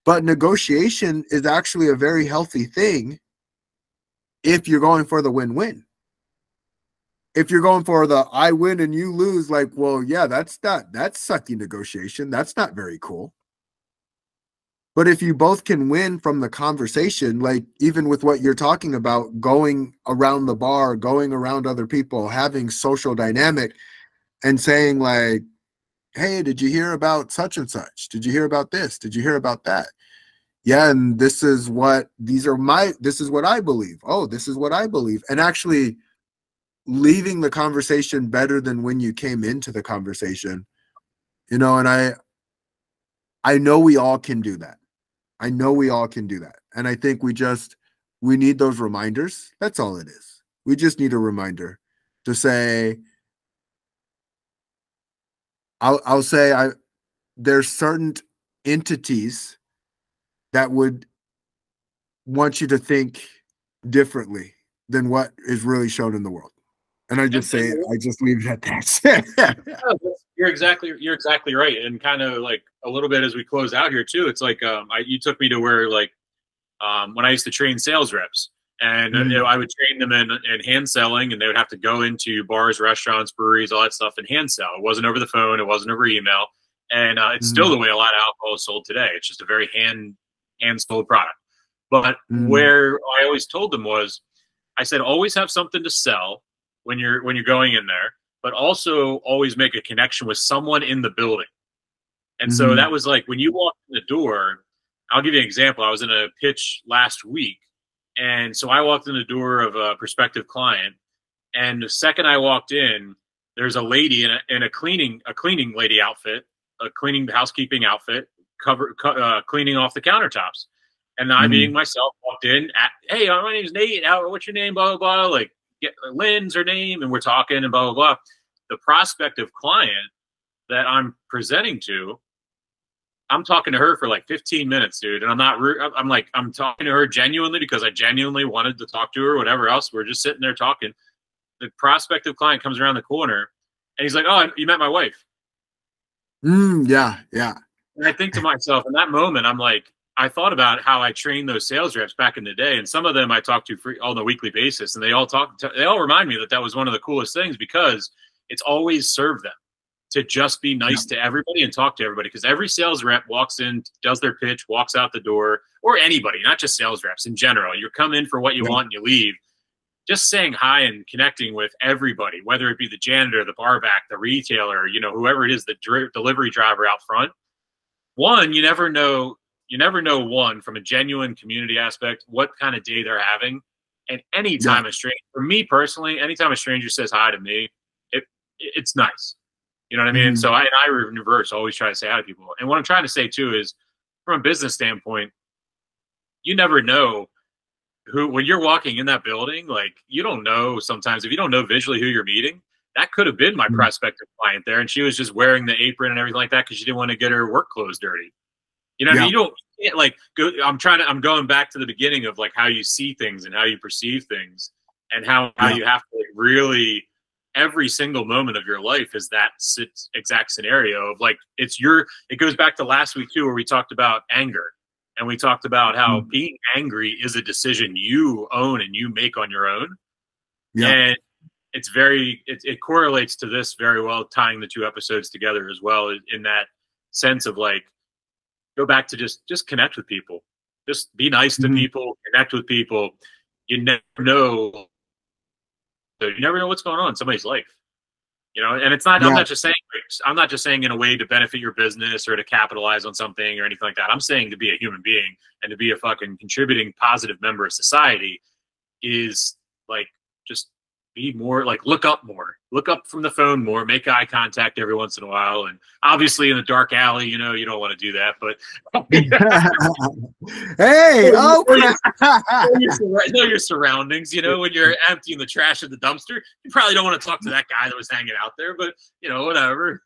S2: But negotiation is actually a very healthy thing if you're going for the win-win. If you're going for the I win and you lose, like, well, yeah, that's sucky negotiation. That's not very cool. But if you both can win from the conversation, like even with what you're talking about, going around the bar, going around other people, having social dynamic and saying like, hey, did you hear about such and such? Did you hear about this? Did you hear about that? Yeah, and this is what I believe. Oh, this is what I believe. And actually leaving the conversation better than when you came into the conversation, you know, and I know we all can do that. I know we all can do that. And I think we need those reminders. That's all it is. We just need a reminder to say, I'll say there's certain entities that would want you to think differently than what is really shown in the world. And I just leave it at that.
S3: You're exactly right. And kind of like a little bit as we close out here too, it's like you took me to where like when I used to train sales reps, and you know, I would train them in hand selling, and they would have to go into bars, restaurants, breweries, all that stuff, and hand sell. It wasn't over the phone, it wasn't over email, and it's still the way a lot of alcohol is sold today. It's just a very hand sold product. But where I always told them was, I said, always have something to sell when you're going in there, but also always make a connection with someone in the building. And so that was like when you walk in the door. I'll give you an example. I was in a pitch last week, and so I walked in the door of a prospective client, and the second I walked in, there's a lady in a cleaning lady outfit, a cleaning housekeeping outfit, cleaning off the countertops. And I, being myself, walked in. Hey, my name's Nate. What's your name? Blah blah blah. Like, Lynn's her name, and we're talking and blah blah blah. The prospective client that I'm presenting to, I'm talking to her for like 15 minutes, dude. And I'm not rude. I'm talking to her genuinely because I genuinely wanted to talk to her, whatever else. We're just sitting there talking. The prospective client comes around the corner and he's like, oh, you met my wife.
S2: Yeah.
S3: And I think to myself in that moment, I'm like, I thought about how I trained those sales reps back in the day. And some of them I talk to on a weekly basis, and they all remind me that was one of the coolest things, because it's always served them to just be nice to everybody and talk to everybody. Because every sales rep walks in, does their pitch, walks out the door, or anybody, not just sales reps in general. You come in for what you want and you leave. Just saying hi and connecting with everybody, whether it be the janitor, the bar back, the retailer, you know, whoever it is, the delivery driver out front. One, you never know one, from a genuine community aspect, what kind of day they're having. And anytime a stranger, for me personally, anytime a stranger says hi to me, it's nice. You know what I mean? So I in reverse always try to say hi to people. And what I'm trying to say too is, from a business standpoint, you never know when you're walking in that building. Like, you don't know sometimes, if you don't know visually who you're meeting. That could have been my prospective client there, and she was just wearing the apron and everything like that because she didn't want to get her work clothes dirty. You know what I mean? You can't like go. I'm going back to the beginning of like how you see things and how you perceive things, and how you have to like really every single moment of your life is that exact scenario of like it goes back to last week too, where we talked about anger, and we talked about how being angry is a decision you own and you make on your own. And it's it correlates to this very well, tying the two episodes together as well, in that sense of like, go back to just connect with people, just be nice to people, connect with people. You never know what's going on in somebody's life, you know. And it's not, I'm not just saying in a way to benefit your business or to capitalize on something or anything like that. I'm saying to be a human being and to be a fucking contributing positive member of society is like, just be more like, look up from the phone more, make eye contact every once in a while. And obviously in the dark alley, you know, you don't want to do that, but
S2: hey,
S3: know your surroundings, you know, when you're emptying the trash at the dumpster, you probably don't want to talk to that guy that was hanging out there, but you know, whatever.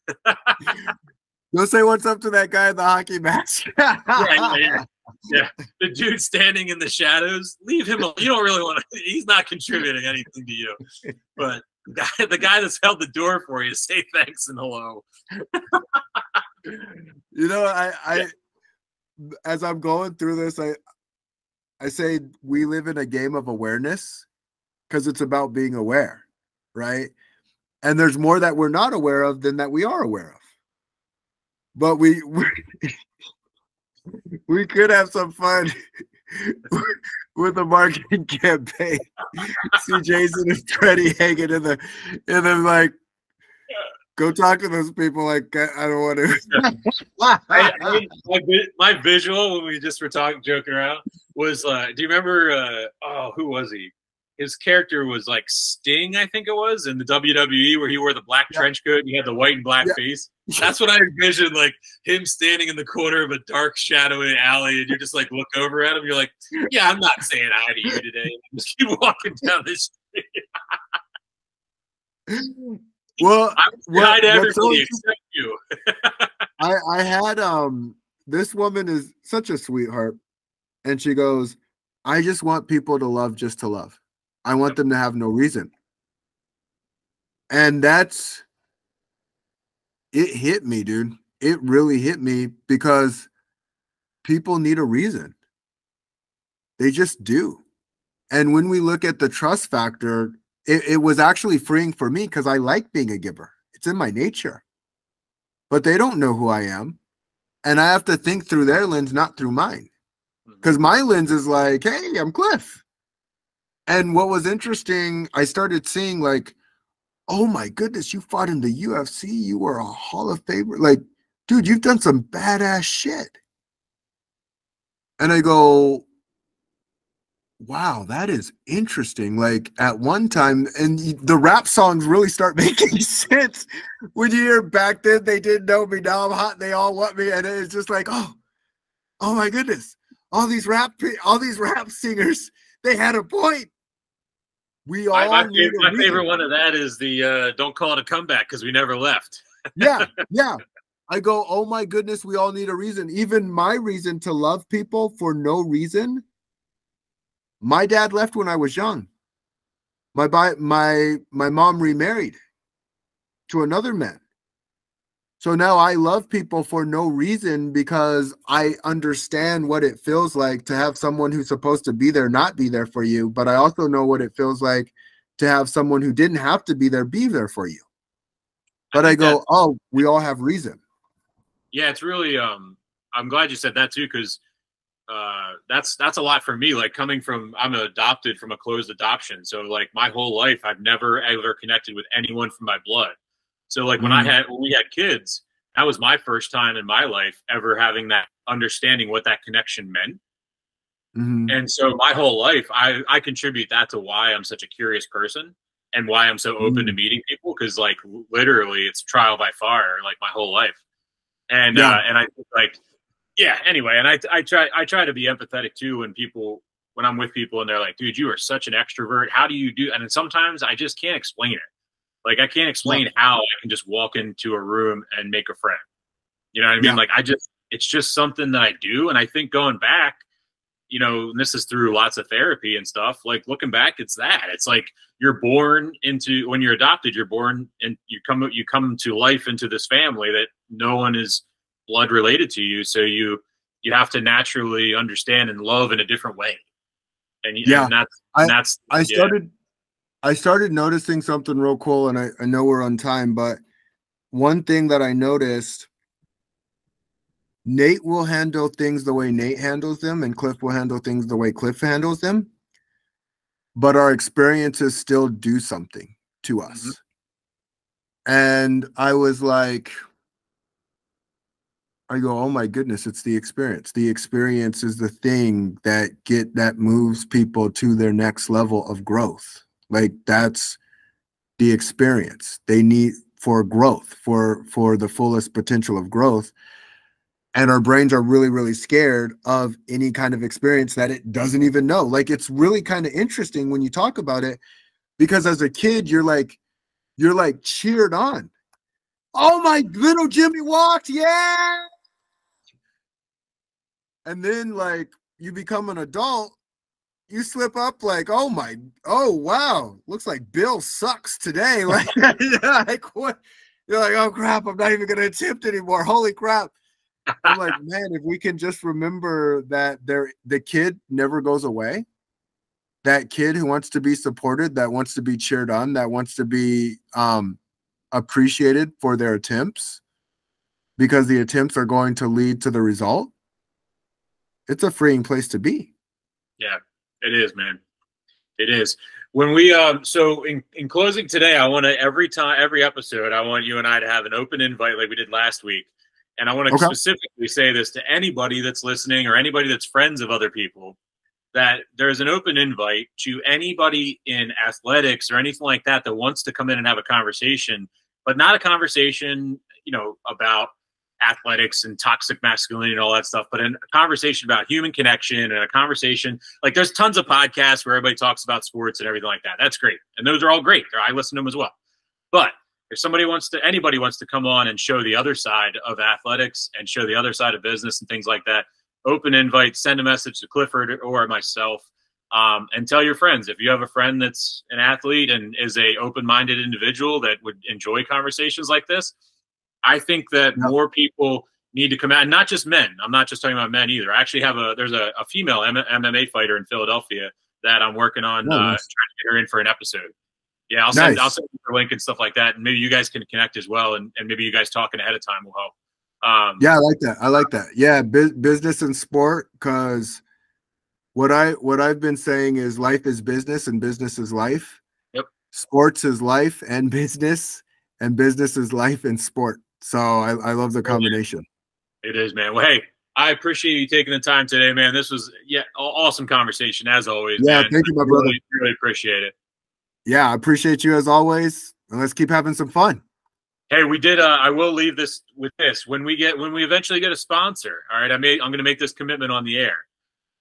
S2: Go say what's up to that guy in the hockey match.
S3: Yeah, the dude standing in the shadows, leave him alone. You don't really want to, he's not contributing anything to you. But the guy that's held the door for you, say thanks and hello.
S2: You know, I as I'm going through this, I say we live in a game of awareness, because it's about being aware, right? And there's more that we're not aware of than that we are aware of. But we could have some fun with a marketing campaign. See Jason and Freddie hanging in the like, go talk to those people. Like, I don't want to.
S3: My visual when we just were joking around was, do you remember? Who was he? His character was like Sting, I think it was, in the WWE, where he wore the black trench coat and he had the white and black face. That's what I envisioned, like him standing in the corner of a dark, shadowy alley, and you just like look over at him. You're like, yeah, I'm not saying hi to you today. Just keep walking down this street.
S2: Well,
S3: hi to everybody except you.
S2: I had this woman is such a sweetheart, and she goes, I just want people to love just to love. I want them to have no reason. And it hit me, dude. It really hit me, because people need a reason. They just do. And when we look at the trust factor, it was actually freeing for me, because I like being a giver. It's in my nature. But they don't know who I am. And I have to think through their lens, not through mine. Because my lens is like, hey, I'm Cliff. And what was interesting, I started seeing like, oh my goodness, you fought in the UFC. You were a Hall of Famer. Like, dude, you've done some badass shit. And I go, wow, that is interesting. Like at one time, and the rap songs really start making sense. When you hear back then, they didn't know me. Now I'm hot. They all want me. And it's just like, oh my goodness. All these rap singers, they had a point.
S3: My favorite one of that is the don't call it a comeback because we never left.
S2: Yeah. I go, oh my goodness, we all need a reason. Even my reason to love people for no reason. My dad left when I was young. My mom remarried to another man. So now I love people for no reason, because I understand what it feels like to have someone who's supposed to be there not be there for you. But I also know what it feels like to have someone who didn't have to be there for you. But I go, oh, we all have reason.
S3: Yeah, it's really I'm glad you said that too, because that's a lot for me. Like I'm adopted from a closed adoption. So like my whole life I've never ever connected with anyone from my blood. So like when we had kids, that was my first time in my life ever having that understanding what that connection meant. And so my whole life, I contribute that to why I'm such a curious person and why I'm so open to meeting people. Cause like literally it's trial by fire, like my whole life. And, and I like, yeah, anyway. And I try to be empathetic too when I'm with people and they're like, dude, you are such an extrovert. How do you do? And then sometimes I just can't explain it. Like I can't explain how I can just walk into a room and make a friend. You know what I mean? Like it's just something that I do. And I think going back, you know, and this is through lots of therapy and stuff, like looking back, it's like you're born into, when you're adopted, you're born and you come to life into this family that no one is blood related to you. So you have to naturally understand and love in a different way. And
S2: I started noticing something real cool, and I know we're on time, but one thing that I noticed, Nate will handle things the way Nate handles them, and Cliff will handle things the way Cliff handles them. But our experiences still do something to us. Mm-hmm. And I was like, I go, oh my goodness, it's the experience. The experience is the thing that moves people to their next level of growth. Like, that's the experience they need for growth, for the fullest potential of growth. And our brains are really, really scared of any kind of experience that it doesn't even know. Like, it's really kind of interesting when you talk about it, because as a kid, you're like cheered on. Oh, my little Jimmy walked. Yeah. And then, like, you become an adult, you slip up like, oh wow, looks like Bill sucks today. Like, like what? You're like, oh crap, I'm not even gonna attempt anymore. Holy crap. I'm like, man, if we can just remember that the kid never goes away. That kid who wants to be supported, that wants to be cheered on, that wants to be appreciated for their attempts, because the attempts are going to lead to the result. It's a freeing place to be.
S3: Yeah, it is, man. It is. When we so in closing today, I want to every episode, I want you and I to have an open invite like we did last week. And I want to specifically say this to anybody that's listening or anybody that's friends of other people, that there's an open invite to anybody in athletics or anything like that that wants to come in and have a conversation, but not a conversation, you know, about athletics and toxic masculinity and all that stuff, but a conversation about human connection, and a conversation, like, there's tons of podcasts where everybody talks about sports and everything like that. That's great. And those are all great. I listen to them as well. But if anybody wants to come on and show the other side of athletics and show the other side of business and things like that, open invite, send a message to Clifford or myself, and tell your friends. If you have a friend that's an athlete and is a open-minded individual that would enjoy conversations like this, I think that more people need to come out, and not just men. I'm not just talking about men either. I actually have there's a female MMA fighter in Philadelphia that I'm working on trying to get her in for an episode. Yeah, I'll send you her link and stuff like that, and maybe you guys can connect as well, and maybe you guys talking ahead of time will help.
S2: Yeah, I like that. I like that. Yeah, business and sport, because what I've been saying is life is business and business is life.
S3: Yep.
S2: Sports is life and business is life and sport. So I love the combination.
S3: It is, man. Well, hey, I appreciate you taking the time today, man. This was awesome conversation as always.
S2: Yeah,
S3: man.
S2: Thank you, my brother.
S3: Really appreciate it.
S2: Yeah, I apprate you as always, and let's keep having some fun.
S3: Hey, we did. I will leave this with this. When we eventually get a sponsor, all right, I'm going to make this commitment on the air.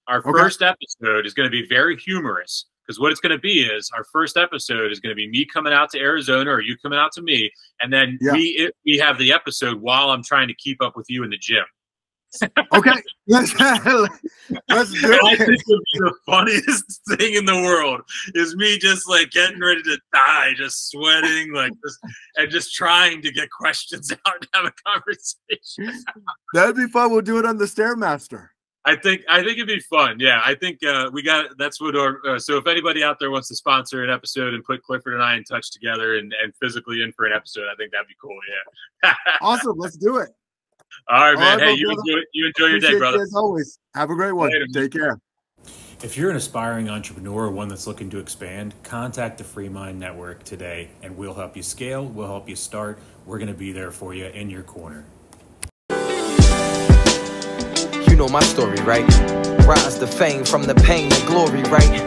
S3: Our first episode is going to be very humorous, because what it's going to be is our first episode is going to be me coming out to Arizona or you coming out to me, and then we have the episode while I'm trying to keep up with you in the gym.
S2: Okay, let's do it.
S3: I think it would be the funniest thing in the world is me just like getting ready to die, just sweating, like this, and just trying to get questions out and have a conversation.
S2: That'd be fun. We'll do it on the Stairmaster.
S3: I think it'd be fun. Yeah, I think that's what so if anybody out there wants to sponsor an episode and put Clifford and I in touch together and physically in for an episode, I think that'd be cool. Yeah.
S2: Awesome. Let's do it.
S3: All right, man. Hey, you enjoy your day, brother.
S2: As always. Have a great one.
S3: Later.
S2: Take care.
S4: If you're an aspiring entrepreneur or one that's looking to expand, contact the FreeMind Network today, and we'll help you scale. We'll help you start. We're going to be there for you in your corner.
S1: You know my story, right? Rise to fame, from the pain to glory, right?